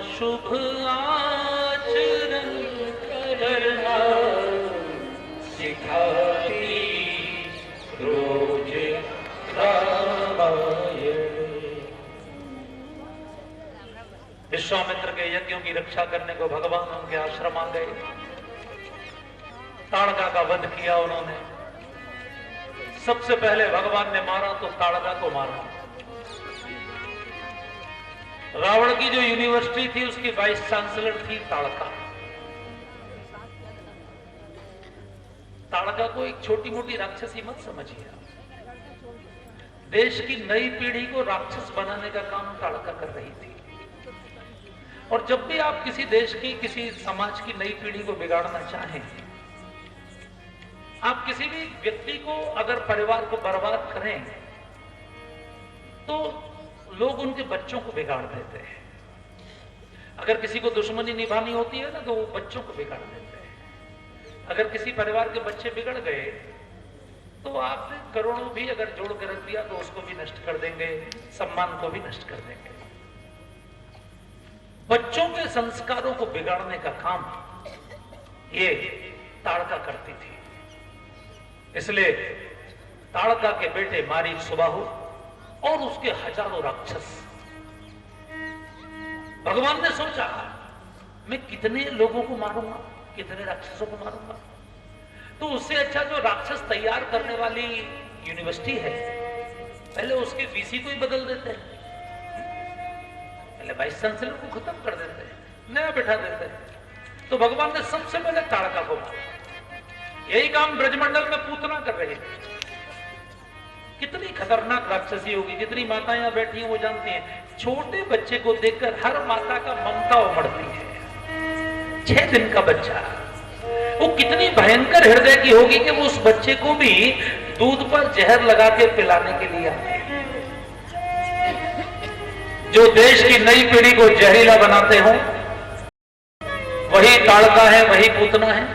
शुभ आचरण करना सिखाती रोज रामायण। विश्वामित्र के यज्ञों की रक्षा करने को भगवान उनके आश्रम आ गए। ताड़का का वध किया उन्होंने। सबसे पहले भगवान ने मारा तो ताड़का को मारा। रावण की जो यूनिवर्सिटी थी उसकी वाइस चांसलर थी ताड़का। ताड़का को एक छोटी मोटी राक्षसी मत समझिए। देश की नई पीढ़ी को राक्षस बनाने का काम ताड़का कर रही थी। और जब भी आप किसी देश की किसी समाज की नई पीढ़ी को बिगाड़ना चाहें, आप किसी भी व्यक्ति को अगर परिवार को बर्बाद करें तो लोग उनके बच्चों को बिगाड़ देते हैं। अगर किसी को दुश्मनी निभानी होती है ना तो वो बच्चों को बिगाड़ देते हैं। अगर किसी परिवार के बच्चे बिगड़ गए तो आपने करोड़ों भी अगर जोड़ कर रख दिया तो उसको भी नष्ट कर देंगे, सम्मान को भी नष्ट कर देंगे। बच्चों के संस्कारों को बिगाड़ने का काम ये ताड़का करती थी। इसलिए ताड़का के बेटे मारीच सुबाहु और उसके हजारों राक्षस। भगवान ने सोचा मैं कितने लोगों को मारूंगा, कितने राक्षसों को मारूंगा, तो उससे अच्छा जो राक्षस तैयार करने वाली यूनिवर्सिटी है पहले उसके वीसी को ही बदल देते हैं, पहले वाइस चांसलर को खत्म कर देते हैं, नया बैठा देते हैं। तो भगवान ने सबसे पहले ताड़का को मारा। यही काम ब्रजमंडल में पूतना कर रही थी। कितनी खतरनाक राक्षसी होगी। जितनी माताएं यहां बैठी हैं वो जानती हैं। छोटे बच्चे को देखकर हर माता का ममता उमड़ती है। 6 दिन का बच्चा, वो कितनी भयंकर हृदय की होगी कि वो उस बच्चे को भी दूध पर जहर लगा के पिलाने के लिए आती है। जो देश की नई पीढ़ी को जहरीला बनाते हो वही ताड़का है, वही पूतना है।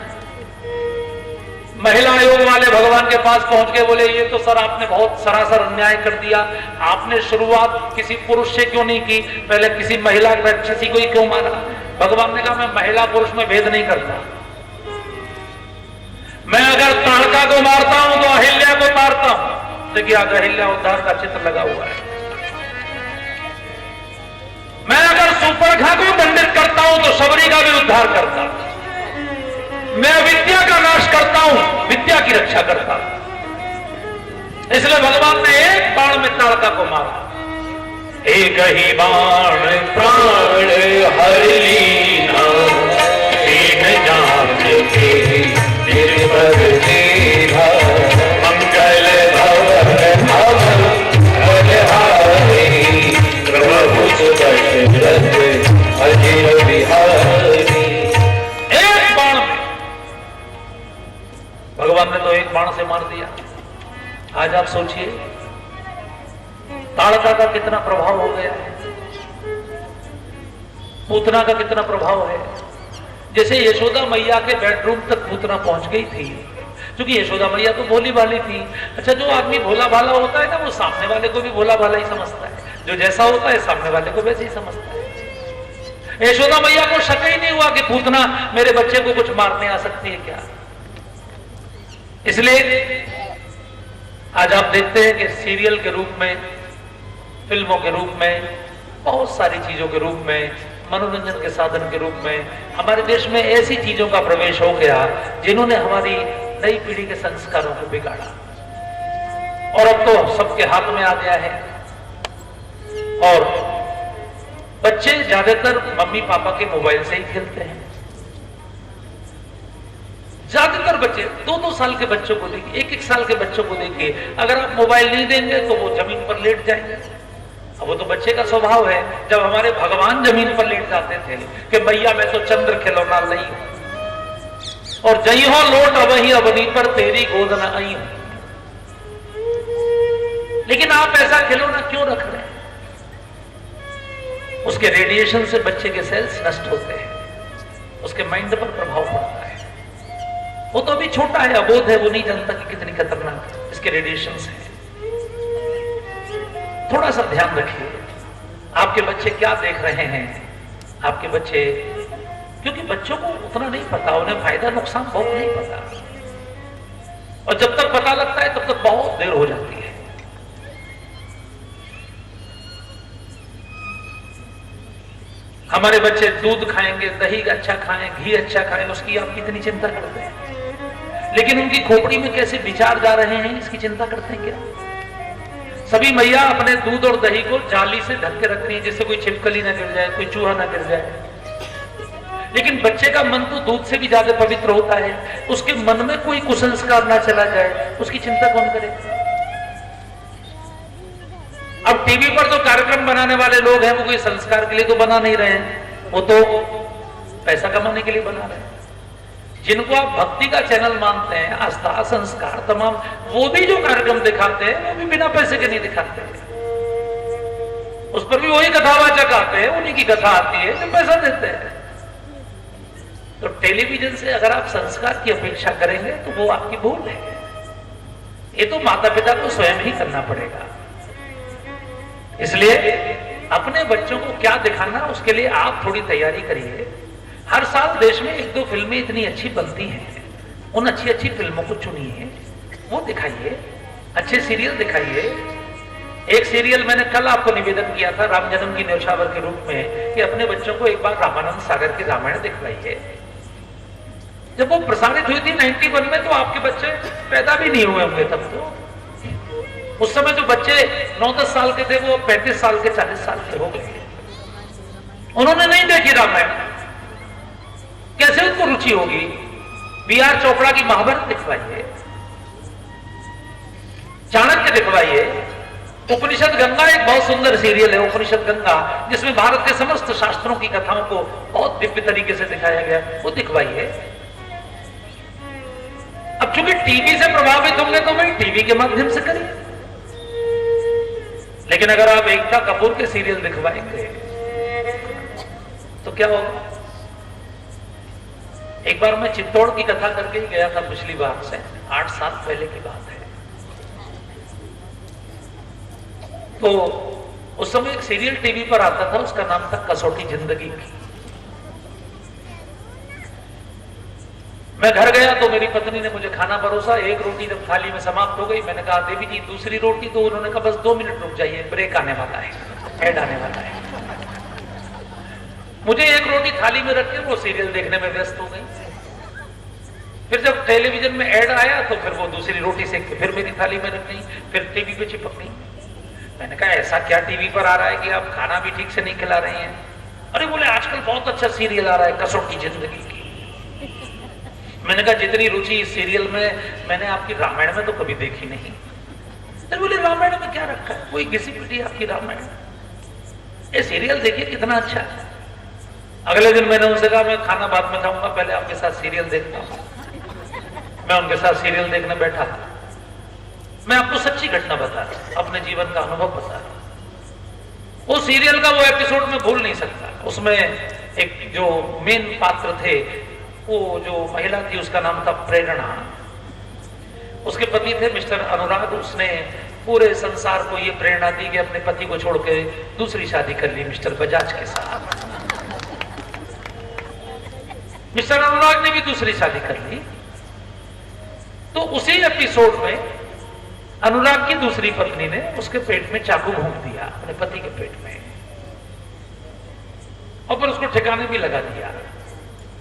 महिला आयोग वाले भगवान के पास पहुंच के बोले ये तो सर आपने बहुत सरासर अन्याय कर दिया। आपने शुरुआत किसी पुरुष से क्यों नहीं की, पहले किसी महिला राक्षसी को ही क्यों मारा? भगवान ने कहा मैं महिला पुरुष में भेद नहीं करता। मैं अगर ताड़का को मारता हूं तो अहिल्या को मारता हूं। देखिए आज अहिल्या उद्धार का चित्र लगा हुआ है। मैं अगर सुपर्णखा को दंडित करता हूं तो शबरी का भी उद्धार करता। मैं विद्या का नाश करता हूं, विद्या की रक्षा करता। इसलिए भगवान ने एक बाण में ताड़का को मारा। एक ही बाण प्राण हर लीना, तीन जान के निर्भर दीधा, मंगल भवन भवन बलहारी, प्रभु दशरथ अजिर बिहारी। एक बाण में भगवान ने तो एक बाण से मार दिया। आज आप सोचिए ताड़का का कितना प्रभाव हो गया है, पूतना का कितना प्रभाव है। जैसे यशोदा मैया के बेडरूम तक पूतना पहुंच गई थी, क्योंकि यशोदा मैया तो भोली भाली थी। अच्छा जो आदमी भोला भाला होता है ना वो सामने वाले को भी भोला भाला ही समझता है, जो जैसा होता है सामने वाले को वैसे ही समझता है। यशोदा मैया को शक ही नहीं हुआ कि पूतना मेरे बच्चे को कुछ मारने आ सकती है क्या। इसलिए आज आप देखते हैं कि सीरियल के रूप में, फिल्मों के रूप में, बहुत सारी चीजों के रूप में, मनोरंजन के साधन के रूप में हमारे देश में ऐसी चीजों का प्रवेश हो गया जिन्होंने हमारी नई पीढ़ी के संस्कारों को बिगाड़ा। और अब तो सबके हाथ में आ गया है। और बच्चे ज्यादातर मम्मी पापा के मोबाइल से ही खेलते हैं। ज्यादातर बच्चे 2-2 साल के बच्चों को देखिए, 1-1 साल के बच्चों को देखिए, अगर आप मोबाइल नहीं देंगे तो वो जमीन पर लेट जाएंगे। अब वो तो बच्चे का स्वभाव है। जब हमारे भगवान जमीन पर लेट जाते थे कि मैया मैं तो चंद्र खिलौना नहीं हूं, और जई हो लोट अबही अबनी पर तेरी गोद न आई हूं। लेकिन आप ऐसा खिलौना क्यों रख रहे हैं? उसके रेडिएशन से बच्चे के सेल्स नष्ट होते हैं, उसके माइंड पर प्रभाव पड़ता है। वो तो अभी छोटा है, अबोध है, वो नहीं जानता कि कितनी खतरनाक इसके रेडिएशन है। थोड़ा सा ध्यान रखिए। आपके बच्चे क्या देख रहे हैं, आपके बच्चे, क्योंकि बच्चों को उतना नहीं पता, उन्हें फायदा नुकसान बहुत नहीं पता, और जब तक पता लगता है तब तक बहुत देर हो जाती है। हमारे बच्चे दूध खाएंगे, दही अच्छा खाएं, घी अच्छा खाएं, उसकी आप कितनी चिंता करते हैं, लेकिन उनकी खोपड़ी में कैसे विचार जा रहे हैं इसकी चिंता करते हैं क्या? सभी मैया अपने दूध और दही को जाली से ढक के रखती हैं जिससे कोई छिपकली ना गिर जाए, कोई चूहा ना गिर जाए, लेकिन बच्चे का मन तो दूध से भी ज्यादा पवित्र होता है, उसके मन में कोई कुसंस्कार ना चला जाए, उसकी चिंता कौन करेगा? अब टीवी पर जो कार्यक्रम बनाने वाले लोग हैं वो कोई संस्कार के लिए तो बना नहीं रहे हैं, वो तो पैसा कमाने के लिए बना रहे हैं। जिनको आप भक्ति का चैनल मानते हैं, आस्था, संस्कार तमाम, वो भी जो कार्यक्रम दिखाते हैं वो भी बिना पैसे के नहीं दिखाते हैं, उस पर भी वही कथावाचक आते हैं, उन्हीं की कथा आती है जो पैसा देते हैं। तो टेलीविजन से अगर आप संस्कार की अपेक्षा करेंगे तो वो आपकी भूल है। ये तो माता पिता को स्वयं ही करना पड़ेगा। इसलिए अपने बच्चों को क्या दिखाना, उसके लिए आप थोड़ी तैयारी करिए। हर साल देश में 1-2 फिल्में इतनी अच्छी बनती हैं, उन अच्छी अच्छी फिल्मों को चुनिए, वो दिखाइए, अच्छे सीरियल दिखाइए। एक सीरियल मैंने कल आपको निवेदन किया था राम जन्म की न्यौछावर के रूप में कि अपने बच्चों को एक बार रामानंद सागर की रामायण दिखवाइए। जब वो प्रसारित हुई थी 91 में, तो आपके बच्चे पैदा भी नहीं हुए होंगे तब तो। उस समय जो बच्चे 9-10 साल के थे वो 35 साल के, 40 साल के हो गए। उन्होंने नहीं देखी रामायण, कैसे उनको रुचि होगी? बी.आर. चोपड़ा की महाभारत दिखवाइए, चाणक्य दिखवाइए। उपनिषद गंगा एक बहुत सुंदर सीरियल है, उपनिषद गंगा, जिसमें भारत के समस्त शास्त्रों की कथाओं को बहुत दिव्य तरीके से दिखाया गया, वो दिखवाइए। अब चूंकि टीवी से प्रभावित होंगे तो भाई टीवी के माध्यम से करिए, लेकिन अगर आप एकता कपूर के सीरियल दिखवाएंगे तो क्या होगा? एक बार मैं चित्तौड़ की कथा करके ही गया था, पिछली बार से 8 साल पहले की बात है। तो उस समय एक सीरियल टीवी पर आता था, उसका नाम था कसौटी जिंदगी की। मैं घर गया तो मेरी पत्नी ने मुझे खाना परोसा। एक रोटी जब थाली में समाप्त हो गई, मैंने कहा देवी जी दूसरी रोटी, तो उन्होंने कहा बस 2 मिनट रुक जाइए, ब्रेक आने वाला है, ऐड आने वाला है। मुझे एक रोटी थाली में रख के वो सीरियल देखने में व्यस्त हो गई। फिर जब टेलीविजन में ऐड आया तो फिर वो दूसरी रोटी सेक के फिर मेरी थाली में रख गई, फिर टीवी पे चिपक गई। मैंने कहा ऐसा क्या टीवी पर आ रहा है कि आप खाना भी ठीक से नहीं खिला रही हैं? अरे बोले आजकल बहुत अच्छा सीरियल आ रहा है कसौटी जिंदगी की। मैंने कहा जितनी रुचि इस सीरियल में मैंने आपकी रामायण में तो कभी देखी नहीं। अरे बोले रामायण में क्या रखा है, कोई घिसी पिटी आपकी रामायण, ये सीरियल देखिए कितना अच्छा है। अगले दिन मैंने उनसे कहा मैं खाना बाद में खाऊंगा, पहले आपके साथ सीरियल देखता हूं। मैं उनके साथ सीरियल देखने बैठा था। मैं आपको सच्ची घटना बता रहा हूं, अपने जीवन का अनुभव बता रहा हूं। वो सीरियल का वो एपिसोड में भूल नहीं सकता। उसमें एक जो मेन पात्र थे, वो जो महिला थी उसका नाम था प्रेरणा। उसके पति थे मिस्टर अनुराग। उसने पूरे संसार को ये प्रेरणा दी कि अपने पति को छोड़ के दूसरी शादी कर ली मिस्टर बजाज के साथ। मिस्टर अनुराग ने भी दूसरी शादी कर ली। तो उसी एपिसोड में अनुराग की दूसरी पत्नी ने उसके पेट में चाकू घोंप दिया, अपने पति के पेट में, और फिर उसको ठिकाने भी लगा दिया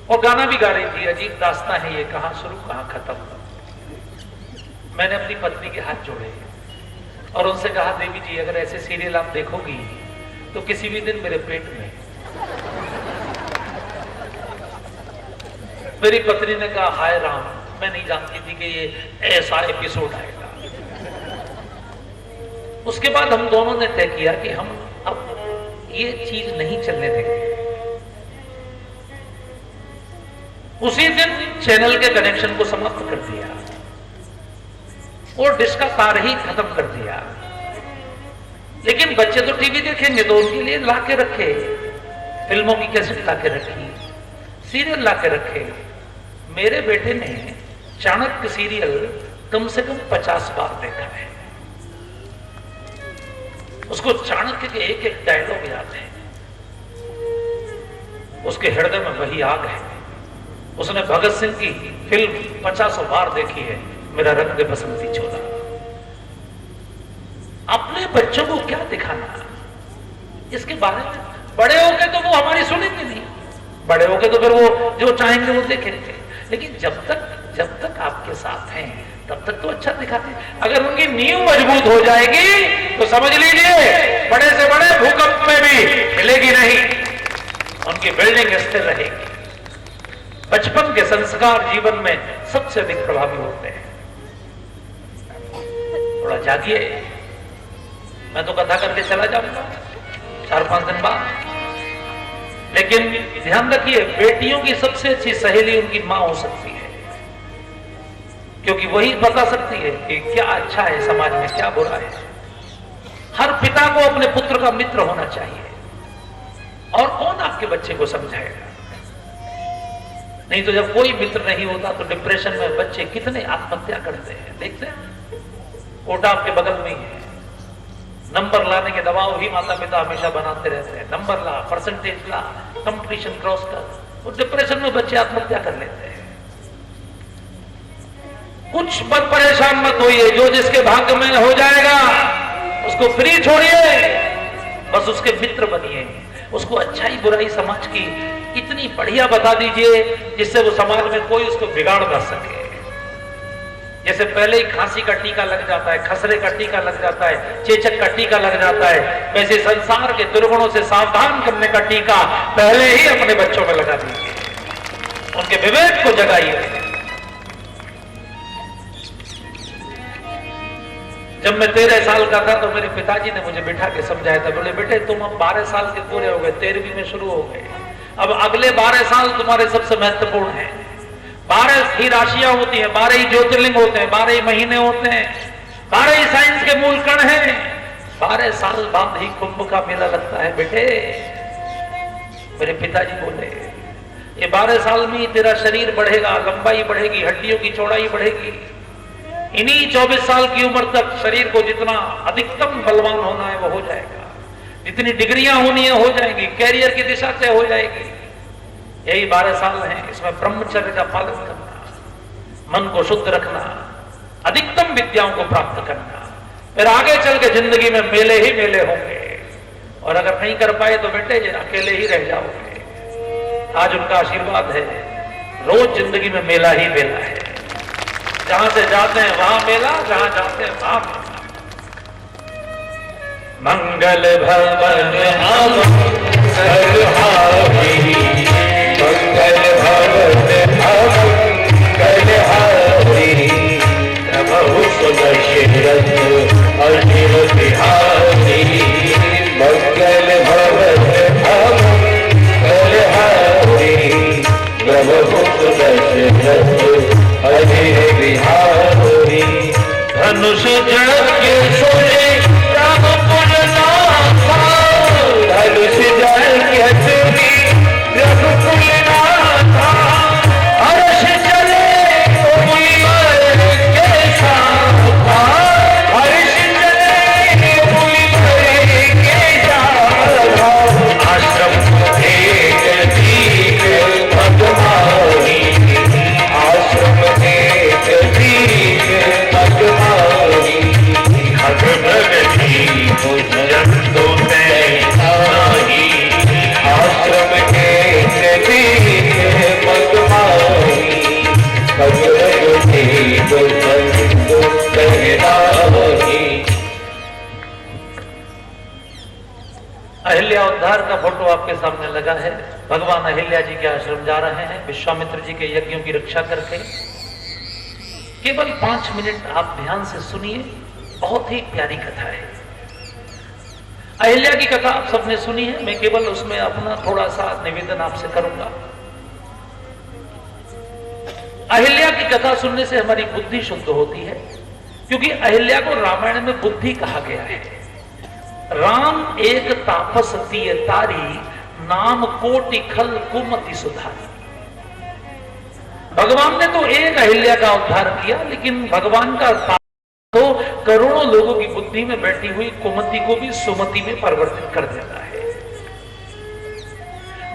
और गाना भी गा रही थी, अजीब दास्तां है ये, कहां शुरू कहां खत्म। मैंने अपनी पत्नी के हाथ जोड़े और उनसे कहा देवी जी अगर ऐसे सीरियल आप देखोगी तो किसी भी दिन मेरे पेट में। मेरी पत्नी ने कहा हाय राम, मैं नहीं जानती थी कि ये ऐसा एपिसोड आएगा। उसके बाद हम दोनों ने तय किया कि हम अब ये चीज नहीं चलने देंगे। उसी दिन चैनल के कनेक्शन को समाप्त कर दिया और डिश का तार ही खत्म कर दिया। लेकिन बच्चे तो टीवी देखेंगे तो उनके लिए लाके रखे, फिल्मों की कैसेट लाके रखी, सीरियल लाके रखे। मेरे बेटे ने चाणक्य सीरियल कम से कम 50 बार देखा है। उसको चाणक्य के एक एक डायलॉग याद है, उसके हृदय में वही आग है। उसने भगत सिंह की फिल्म 50 बार देखी है, मेरा रंग दे बसंती चोला। अपने बच्चों को क्या दिखाना इसके बारे में, बड़े होके तो वो हमारी सुनेंगे नहीं, बड़े होके तो फिर वो जो चाहेंगे वो देखेंगे, लेकिन जब तक आपके साथ हैं तब तक तो अच्छा दिखाते। अगर उनकी नींव मजबूत हो जाएगी तो समझ लीजिए बड़े से बड़े भूकंप में भी हिलेगी नहीं, उनकी बिल्डिंग स्थिर रहेगी। बचपन के संस्कार जीवन में सबसे अधिक प्रभावी होते हैं। थोड़ा जागिए, मैं तो कथा करके चला जाऊंगा 4-5 दिन बाद, लेकिन ध्यान रखिए बेटियों की सबसे अच्छी सहेली उनकी मां हो सकती है, क्योंकि वही बता सकती है कि क्या अच्छा है समाज में, क्या बुरा है। हर पिता को अपने पुत्र का मित्र होना चाहिए, और कौन आपके बच्चे को समझाएगा। नहीं तो जब कोई मित्र नहीं होता तो डिप्रेशन में बच्चे कितने आत्महत्या करते हैं, देखते हैं। कोटा आपके बगल में ही है, नंबर लाने के दबाव ही माता पिता हमेशा बनाते रहते हैं, नंबर ला, परसेंटेज ला, कंपटीशन क्रॉस कर, वो डिप्रेशन में बच्चे आत्महत्या कर लेते हैं। कुछ मत परेशान मत होइए, जो जिसके भाग्य में हो जाएगा उसको फ्री छोड़िए, बस उसके मित्र बनिए, उसको अच्छाई बुराई समाज की इतनी बढ़िया बता दीजिए जिससे वो समाज में कोई उसको बिगाड़ ना सके। जैसे पहले ही खांसी का टीका लग जाता है, खसरे का टीका लग जाता है, चेचक का टीका लग जाता है, वैसे संसार के दुर्गुणों से सावधान करने का टीका पहले ही अपने बच्चों में लगा दीजिए, उनके विवेक को जगाइए। जब मैं 13 साल का था तो मेरे पिताजी ने मुझे बिठा के समझाया था, बोले बेटे तुम अब 12 साल के पूरे हो गए, 13वीं में शुरू हो गए, अब अगले 12 साल तुम्हारे सबसे महत्वपूर्ण हैं। 12 ही राशियां होती हैं, 12 ही ज्योतिर्लिंग होते हैं, 12 ही महीने होते हैं, 12 ही साइंस के मूल कण हैं। 12 साल बाद ही कुंभ का मेला लगता है बेटे, मेरे पिताजी बोले। ये 12 साल में ही तेरा शरीर बढ़ेगा, लंबाई बढ़ेगी, हड्डियों की चौड़ाई बढ़ेगी। इन्हीं 24 साल की उम्र तक शरीर को जितना अधिकतम बलवान होना है वो हो जाएगा, जितनी डिग्रियां होनी है हो जाएंगी, कैरियर की दिशा तय हो जाएगी। यही 12 साल हैं, इसमें ब्रह्मचर्य का पालन करना, मन को शुद्ध रखना, अधिकतम विद्याओं को प्राप्त करना, फिर आगे चल के जिंदगी में मेले ही मेले होंगे, और अगर नहीं कर पाए तो बेटे अकेले ही रह जाओगे। आज उनका आशीर्वाद है, रोज जिंदगी में मेला ही मेला है, जहां से जाते हैं वहां मेला, जहां जाते हैं वहां मेला। मंगल भवन कलहारी, मंगल भवन कलहारी, प्रभु सुदर्शन अनिल बिहारी। मंगल भवन कलहारी, प्रभु सुदर्शन अनिल बिहारी। धनुष यज्ञ सोए राम पुरनाथा, धनुष यज्ञ सोए रघुकुलनाथा। हर्ष चले मुनिवर के साथा, हर्ष चले मुनिवर के साथा। आश्रम एक दीप भगवानी, आश्रम एक दीप भगवानी। भगवती पूजंतु तैनाही, आश्रम एक दीप भगवानी। भगवती पूजंतु तैनाही। अहिल्या उद्धार का फोटो आपके सामने लगा है। भगवान अहिल्या जी के आश्रम जा रहे हैं विश्वामित्र जी के यज्ञों की रक्षा करके। केवल 5 मिनट आप ध्यान से सुनिए, बहुत ही प्यारी कथा है। अहिल्या की कथा आप सबने सुनी है, मैं केवल उसमें अपना थोड़ा सा निवेदन आपसे करूंगा। अहिल्या की कथा सुनने से हमारी बुद्धि शुद्ध होती है, क्योंकि अहिल्या को रामायण में बुद्धि कहा गया है। राम एक तापस तिय तारी, नाम कोटि खल कुमति सुधारी। भगवान ने तो एक अहिल्या का उद्धार किया, लेकिन भगवान का तो करोड़ों लोगों की बुद्धि में बैठी हुई कुमति को भी सुमति में परिवर्तित कर देता है।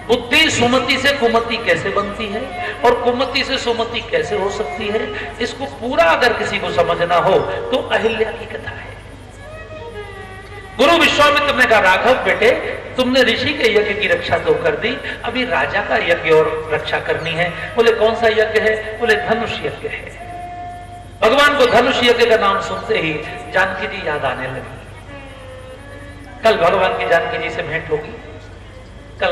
बुद्धि सुमति से कुमति कैसे बनती है और कुमति से सुमति कैसे हो सकती है, इसको पूरा अगर किसी को समझना हो तो अहिल्या की कथा है। गुरु विश्वामित्र ने कहा, राघव बेटे, तुमने ऋषि के यज्ञ की रक्षा तो कर दी, अभी राजा का यज्ञ और रक्षा करनी है। बोले कौन सा यज्ञ है? बोले धनुष यज्ञ है। भगवान को धनुष यज्ञ का नाम सुनते ही जानकी जी याद आने लगी। कल भगवान की जानकी जी से भेंट होगी। कल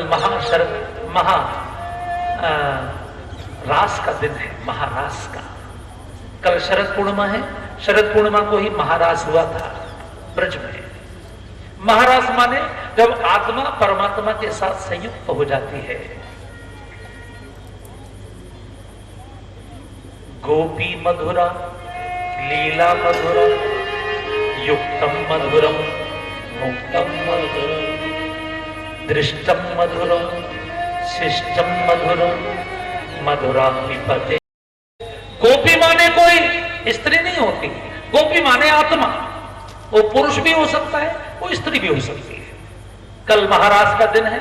रास का दिन है, महारास का। कल शरद पूर्णिमा है। शरद पूर्णिमा को ही महारास हुआ था ब्रज में। महारास माने जब आत्मा परमात्मा के साथ संयुक्त हो जाती है। गोपी मधुरा लीला मधुरा युक्तम मधुरम मुक्तम मधुरम दृष्टम मधुरम शिष्टम मधुरम मधुरा पते। गोपी माने कोई स्त्री नहीं होती, गोपी माने आत्मा। वो पुरुष भी हो सकता है, वो स्त्री भी हो सकती है। कल महाराज का दिन है।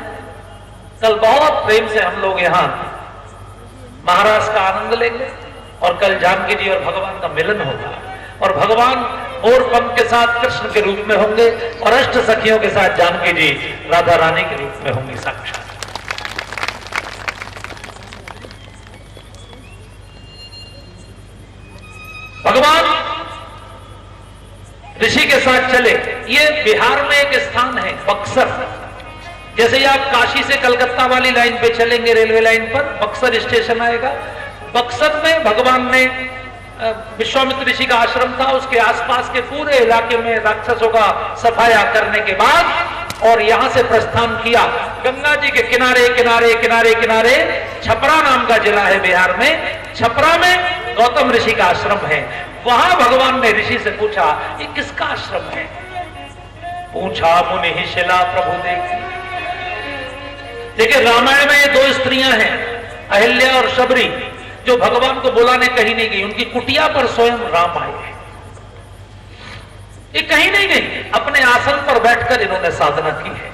कल बहुत प्रेम से हम लोग यहां महाराज का आनंद लेंगे और कल जानकी जी और भगवान का मिलन होगा और भगवान मोर पंख के साथ कृष्ण के रूप में होंगे और अष्ट सखियों के साथ जानकी जी राधा रानी के रूप में होंगी साक्षात। भगवान ऋषि के साथ चले। ये बिहार में एक स्थान है बक्सर। जैसे ही आप काशी से कलकत्ता वाली लाइन पे चलेंगे, रेलवे लाइन पर बक्सर स्टेशन आएगा। बक्सर में भगवान ने विश्वामित्र ऋषि का आश्रम था, उसके आसपास के पूरे इलाके में राक्षसों का सफाया करने के बाद और यहां से प्रस्थान किया। गंगा जी के किनारे किनारे किनारे किनारे छपरा नाम का जिला है बिहार में। छपरा में गौतम ऋषि का आश्रम है। वहां भगवान ने ऋषि से पूछा, ये किसका आश्रम है? पूछा मुनि ही शिला प्रभु देखी। देखिए रामायण में ये दो स्त्रियां हैं, अहिल्या और शबरी, जो भगवान को बुलाने कहीं नहीं गई। उनकी कुटिया पर स्वयं राम आए हैं। ये कहीं नहीं गई, अपने आसन पर बैठकर इन्होंने साधना की है।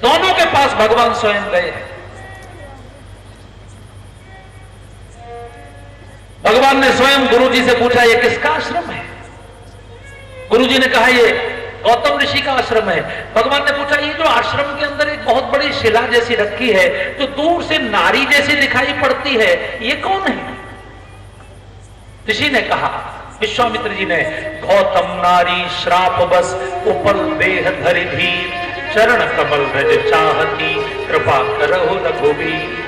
दोनों के पास भगवान स्वयं गए हैं। भगवान ने स्वयं गुरु जी से पूछा, ये किसका आश्रम है? गुरु जी ने कहा, ये गौतम ऋषि का आश्रम है। भगवान ने पूछा, ये जो आश्रम के अंदर एक बहुत बड़ी शिला जैसी रखी है, जो दूर से नारी जैसी दिखाई पड़ती है, ये कौन है? ऋषि ने कहा, विश्वामित्र जी ने, गौतम नारी श्राप बस उपल देह धरि धीर चरण कमल रज चाहती कृपा करहु रघुवीर।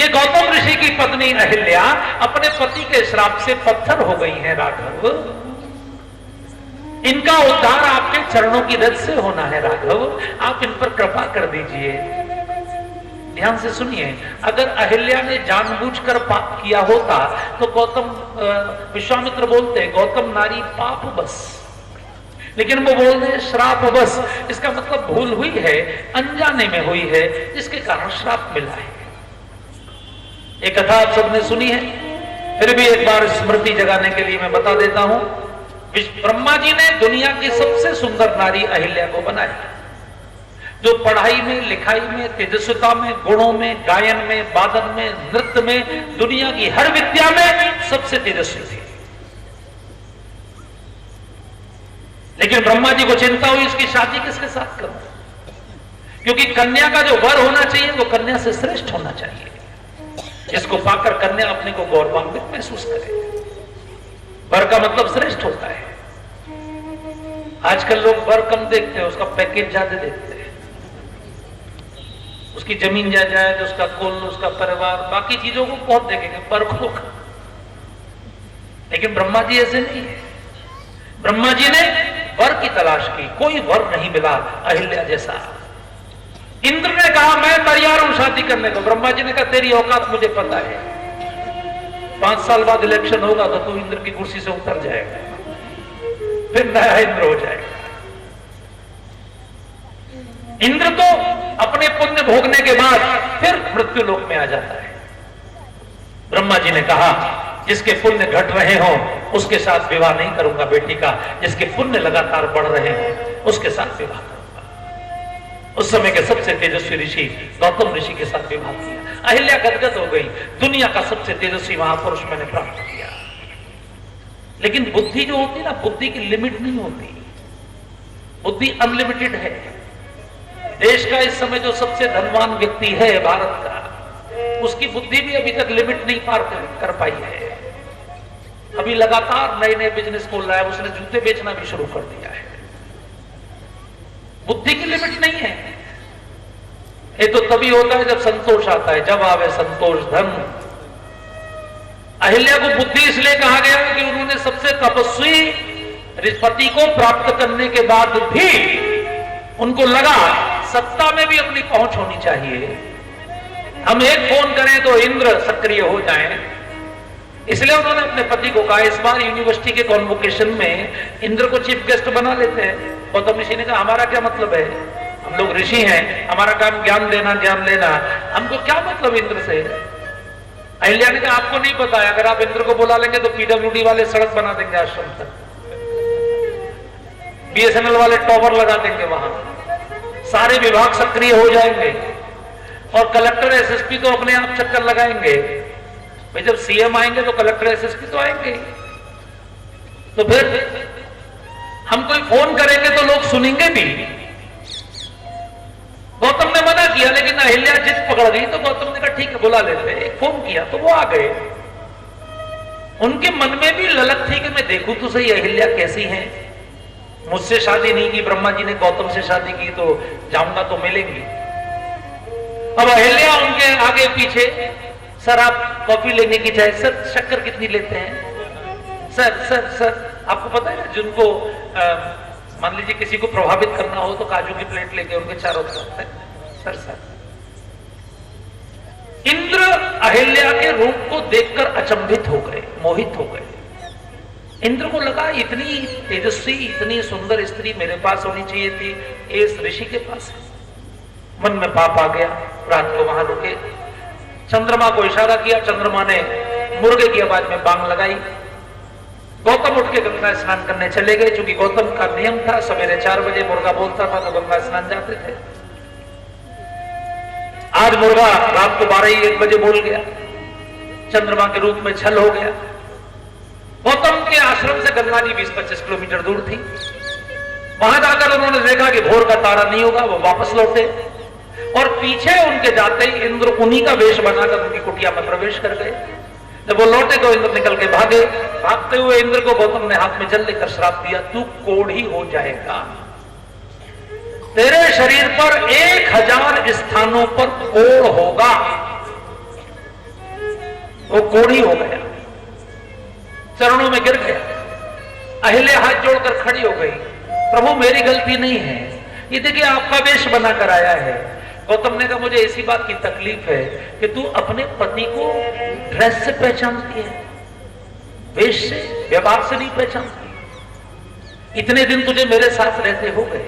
ये गौतम ऋषि की पत्नी अहिल्या अपने पति के श्राप से पत्थर हो गई है राघव। इनका उद्धार आपके चरणों की रज से होना है राघव, आप इन पर कृपा कर दीजिए। ध्यान से सुनिए, अगर अहिल्या ने जानबूझकर पाप किया होता तो गौतम विश्वामित्र बोलते गौतम नारी पाप बस, लेकिन वो बोल रहे श्राप बस। इसका मतलब भूल हुई है, अनजाने में हुई है, जिसके कारण श्राप मिला है। एक कथा आप सबने सुनी है, फिर भी एक बार स्मृति जगाने के लिए मैं बता देता हूं। ब्रह्मा जी ने दुनिया की सबसे सुंदर नारी अहिल्या को बनाया, जो पढ़ाई में, लिखाई में, तेजस्विता में, गुणों में, गायन में, वादन में, नृत्य में, दुनिया की हर विद्या में सबसे तेजस्वी थी। लेकिन ब्रह्मा जी को चिंता हुई, इसकी शादी किसके साथ करूं? क्योंकि कन्या का जो वर होना चाहिए वो कन्या से श्रेष्ठ होना चाहिए, जिसको पाकर कन्या अपने को गौरवान्वित महसूस करे। वर का मतलब श्रेष्ठ होता है। आजकल लोग वर कम देखते हैं, उसका पैकेज ज्यादा देखते हैं, उसकी जमीन जायदाद, उसका कुल, उसका परिवार, बाकी चीजों को बहुत देखेंगे, वर को। लेकिन ब्रह्मा जी ऐसे नहीं है। ब्रह्मा जी ने वर की तलाश की, कोई वर नहीं मिला अहिल्या जैसा। इंद्र ने कहा, मैं तैयार हूं शादी करने को। ब्रह्मा जी ने कहा, तेरी औकात मुझे पता है, 5 साल बाद इलेक्शन होगा तो तू इंद्र की कुर्सी से उतर जाएगा, फिर नया इंद्र हो जाएगा। इंद्र तो अपने पुण्य भोगने के बाद फिर मृत्यु लोक में आ जाता है। ब्रह्मा जी ने कहा, जिसके पुण्य घट रहे हों उसके साथ विवाह नहीं करूंगा बेटी का, जिसके पुण्य लगातार बढ़ रहे हों उसके साथ विवाह करूंगा। उस समय के सबसे तेजस्वी ऋषि गौतम ऋषि के साथ विवाह किया। अहिल्या गदगद हो गई, दुनिया का सबसे तेजस्वी महापुरुष मैंने प्राप्त किया। लेकिन बुद्धि जो होती ना, बुद्धि की लिमिट नहीं होती, बुद्धि अनलिमिटेड है। देश का इस समय जो सबसे धनवान व्यक्ति है भारत का, उसकी बुद्धि भी अभी तक लिमिट नहीं पार कर पाई है। अभी लगातार नए नए बिजनेस खोल रहा है, उसने जूते बेचना भी शुरू कर दिया है। बुद्धि की लिमिट नहीं है। ये तो तभी होता है जब संतोष आता है, जब आवे संतोष धन। अहिल्या को बुद्धि इसलिए कहा गया कि उन्होंने सबसे तपस्वी पति को प्राप्त करने के बाद भी उनको लगा सत्ता में भी अपनी पहुंच होनी चाहिए। हम एक फोन करें तो इंद्र सक्रिय हो जाएं, इसलिए उन्होंने अपने पति को कहा। इस बार यूनिवर्सिटी के कॉन्वोकेशन में इंद्र को चीफ गेस्ट बना लेते हैं। गौतम ऋषि ने कहा हमारा क्या मतलब है, हम लोग ऋषि हैं, हमारा काम ज्ञान देना ज्ञान लेना, हमको क्या मतलब इंद्र से। अहिल्या ने कहा आपको नहीं पता है, अगर आप इंद्र को बुला लेंगे तो पीडब्ल्यूडी वाले सड़क बना देंगे आश्रम तक, बीएसएनएल वाले टॉवर लगा देंगे, वहां सारे विभाग सक्रिय हो जाएंगे और कलेक्टर एसएसपी तो अपने आप चक्कर लगाएंगे। भाई जब सीएम आएंगे तो कलेक्टर एसएसपी तो आएंगे, तो फिर हम कोई फोन करेंगे तो लोग सुनेंगे भी। गौतम ने मना किया, लेकिन अहिल्या जिद पकड़ गई तो गौतम ने कहा ठीक है बुला लेते। एक फोन किया तो वो आ गए। उनके मन में भी ललक थी कि मैं देखूं तो सही अहिल्या कैसी है। मुझसे शादी नहीं की, ब्रह्मा जी ने गौतम से शादी की, तो जाऊंगा तो मिलेंगी। अब अहिल्या उनके आगे पीछे, सर आप कॉफी लेने की चाहे, सर शक्कर कितनी लेते हैं, सर सर सर आपको पता है ना जिनको मान लीजिए किसी को प्रभावित करना हो तो काजू की प्लेट लेके उनके चारों तरफ, सर सर। इंद्र अहिल्या के रूप को देखकर अचंभित हो गए, मोहित हो गए। इंद्र को लगा इतनी तेजस्वी इतनी सुंदर स्त्री मेरे पास होनी चाहिए थी, इस ऋषि के पास है। मन में पाप आ गया, रात को वहां रुके। चंद्रमा को इशारा किया, चंद्रमा ने मुर्गे की आवाज में बांग लगाई। गौतम उठ के गंगा स्नान करने चले गए, क्योंकि गौतम का नियम था सवेरे 4 बजे मुर्गा बोलता था तो गंगा स्नान जाते थे। आज मुर्गा रात को 12-1 बजे बोल गया, चंद्रमा के रूप में छल हो गया। गौतम के आश्रम से गंगा जी 20-25 किलोमीटर दूर थी। वहां जाकर उन्होंने देखा कि भोर का तारा नहीं होगा, वो वापस लौटे और पीछे उनके जाते ही इंद्र उन्हीं का वेश बनाकर उनकी कुटिया में प्रवेश कर गए। जब वो लौटे तो इंद्र निकल के भागे। भागते हुए इंद्र को गौतम ने हाथ में जल लेकर श्राप दिया, तू कोढ़ी हो जाएगा, तेरे शरीर पर 1000 स्थानों पर कोढ़ होगा। वो कोढ़ी हो गया, चरणों में गिर गया। अहिल्या हाथ जोड़कर खड़ी हो गई, प्रभु मेरी गलती नहीं है, ये देखिए आपका वेश बनाकर आया है। गौतम ने कहा मुझे इसी बात की तकलीफ है कि तू अपने पति को ड्रेस से पहचानती है, वेश से, व्यवहार से नहीं पहचानती। इतने दिन तुझे मेरे साथ रहते हो गए,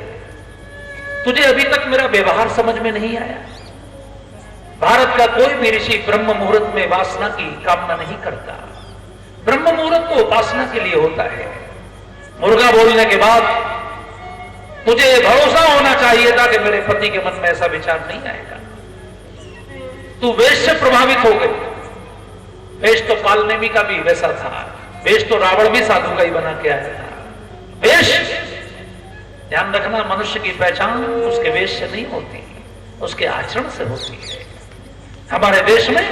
तुझे अभी तक मेरा व्यवहार समझ में नहीं आया। भारत का कोई भी ऋषि ब्रह्म मुहूर्त में वासना की कामना नहीं करता। ब्रह्म मुहूर्त तो उपासना के लिए होता है। मुर्गा बोलने के बाद तुझे भरोसा होना चाहिए था कि मेरे पति के मन में ऐसा विचार नहीं आएगा। तू वेश से प्रभावित हो गई। वेश तो कालनेमी का भी वैसा था, वेश तो रावण भी साधु का ही बना के आया था। वेश, ध्यान रखना, मनुष्य की पहचान उसके वेश से नहीं होती, उसके आचरण से होती है। हमारे देश में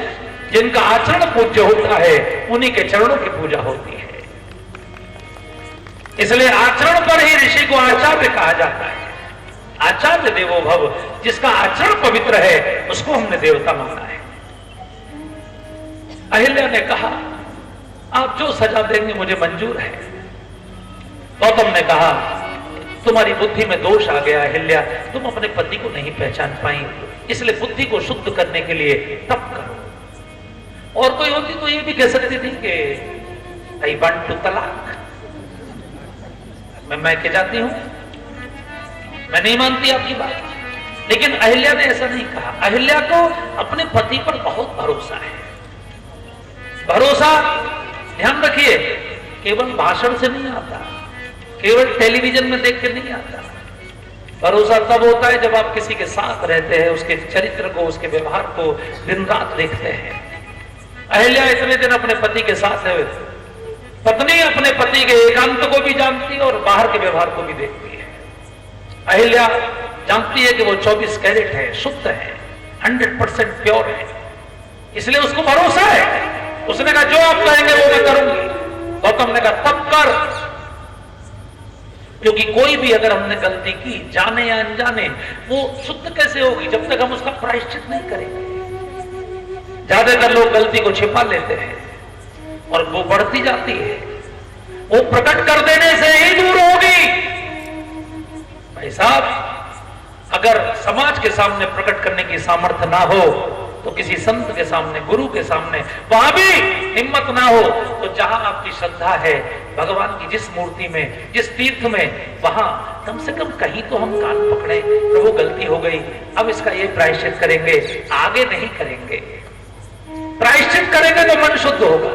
जिनका आचरण पूज्य होता है उन्हीं के चरणों की पूजा होती है। इसलिए आचरण पर ही ऋषि को आचार्य कहा जाता है। आचार्य देवो भव, जिसका आचरण पवित्र है उसको हमने देवता माना है। अहिल्या ने कहा आप जो सजा देंगे मुझे मंजूर है। गौतम ने कहा तुम्हारी बुद्धि में दोष आ गया अहिल्या, तुम अपने पति को नहीं पहचान पाई, इसलिए बुद्धि को शुद्ध करने के लिए तप करो। और कोई होती तो ये भी कह सकती थी कि आई वांट टू तलाक, मैं के जाती हूं, मैं नहीं मानती आपकी बात। लेकिन अहिल्या ने ऐसा नहीं कहा। अहिल्या को अपने पति पर बहुत भरोसा है। भरोसा ध्यान रखिए, केवल भाषण से नहीं आता, केवल टेलीविजन में देख के नहीं आता। भरोसा तब होता है जब आप किसी के साथ रहते हैं, उसके चरित्र को, उसके व्यवहार को दिन रात देखते हैं। अहिल्या इतने दिन अपने पति के साथ है, पत्नी अपने पति के एकांत को भी जानती है और बाहर के व्यवहार को भी देखती है। अहिल्या जानती है कि वो 24 कैरेट है, शुद्ध है, 100% प्योर है, इसलिए उसको भरोसा है। उसने कहा जो आप कहेंगे वो मैं करूंगी। गौतम ने कहा तब कर, क्योंकि कोई भी अगर हमने गलती की, जाने या अनजाने, वो शुद्ध कैसे होगी जब तक हम उसका प्रायश्चित नहीं करेंगे। ज्यादातर लोग गलती को छिपा लेते हैं और वो बढ़ती जाती है, वो प्रकट कर देने से ही दूर होगी। भाई साहब, अगर समाज के सामने प्रकट करने की सामर्थ्य ना हो तो किसी संत के सामने, गुरु के सामने वहां भी हिम्मत ना हो तो जहां आपकी श्रद्धा है भगवान की, जिस मूर्ति में, जिस तीर्थ में, वहां कम से कम कहीं तो हम कान पकड़े, प्रभु गलती हो गई, अब इसका ये प्रायश्चित करेंगे, आगे नहीं करेंगे। प्रायश्चित करेंगे तो मन शुद्ध होगा।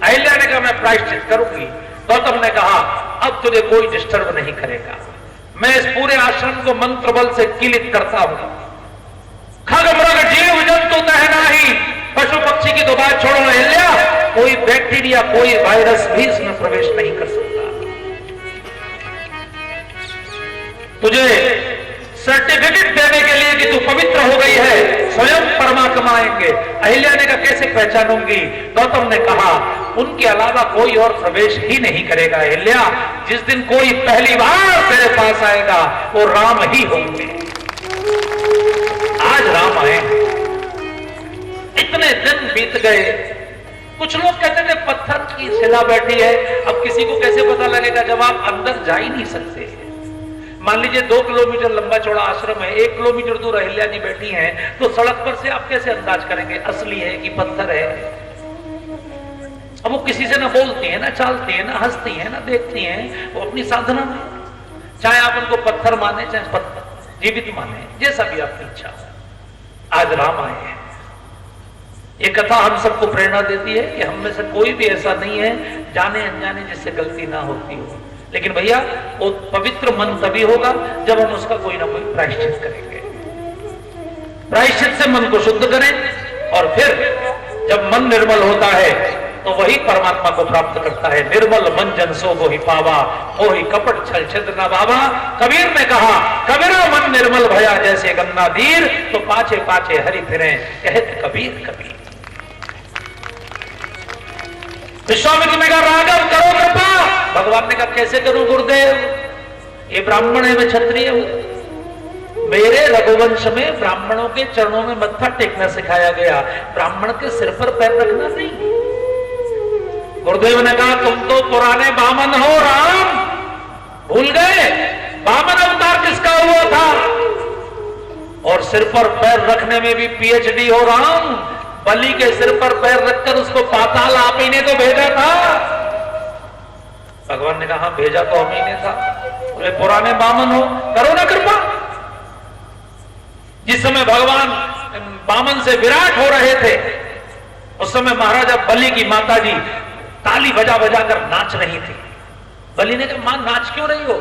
अहिल्या ने कहा मैं प्रायश्चित करूंगी। गौतम ने कहा अब तुझे कोई डिस्टर्ब नहीं करेगा, मैं इस पूरे आश्रम को मंत्र बल से किलित करता हूं। खग मृग जीव जंतु तह नाही, पशु पक्षी की तो बात छोड़ो अहिल्या, कोई बैक्टीरिया, कोई वायरस भी इसमें प्रवेश नहीं कर सकता। तुझे सर्टिफिकेट देने के लिए कि तू पवित्र हो गई है, स्वयं परमात्मा आएंगे। अहिल्या ने कहा कैसे पहचानूंगी? गौतम ने कहा उनके अलावा कोई और प्रवेश ही नहीं करेगा अहिल्या। जिस दिन कोई पहली बार तेरे पास आएगा वो राम ही होंगे। आज राम आए, इतने दिन बीत गए। कुछ लोग कहते थे पत्थर की शिला बैठी है। अब किसी को कैसे पता लगेगा जब आप अंदर जा ही नहीं सकते। मान लीजिए 2 किलोमीटर लंबा चौड़ा आश्रम है, 1 किलोमीटर दूर अहिल्या जी बैठी हैं, तो सड़क पर से आप कैसे अंदाज करेंगे असली है कि पत्थर है? अब वो किसी से ना बोलती है, ना चालती है, ना हंसती है, ना देखती हैं, वो अपनी साधना में, चाहे आप उनको पत्थर माने, चाहे जीवित माने, जैसा भी आपकी इच्छा हो। आज राम आए हैं। ये कथा हम सबको प्रेरणा देती है कि हम में से कोई भी ऐसा नहीं है जाने अनजाने जिससे गलती ना होती हो। लेकिन भैया वो पवित्र मन तभी होगा जब हम उसका कोई ना कोई प्रायश्चित करेंगे। प्रायश्चित से मन को शुद्ध करें और फिर जब मन निर्मल होता है तो वही परमात्मा को प्राप्त करता है। निर्मल मन जन सो वो ही पावा, वो ही कपट छल छिद्र न बाबा। कबीर ने कहा कबीरा मन निर्मल भया जैसे गन्ना धीर, तो पाछे पाछे हरि फिरे कहत कबीर कबीर। विश्वामित्र ने कहा राघव करो कृपा। भगवान ने कहा कैसे करूं गुरुदेव, ये ब्राह्मण है, मैं क्षत्रिय हूं। मेरे रघुवंश में ब्राह्मणों के चरणों में मत्था टेकना सिखाया गया, ब्राह्मण के सिर पर पैर रखना नहीं। गुरुदेव ने कहा तुम तो पुराने बामन हो राम, भूल गए बामन अवतार किसका हुआ था? और सिर पर पैर रखने में भी पीएचडी हो राम। बलि के सिर पर पैर रखकर उसको पाताल आप ही ने तो भेजा था। भगवान ने कहा भेजा तो हम ही ने था। बोले पुराने बामन हो, करो ना कृपा। जिस समय भगवान बामन से विराट हो रहे थे उस समय महाराजा बलि की माता जी ताली बजा बजा कर नाच रही थी। बलि ने कहा मां नाच क्यों रही हो?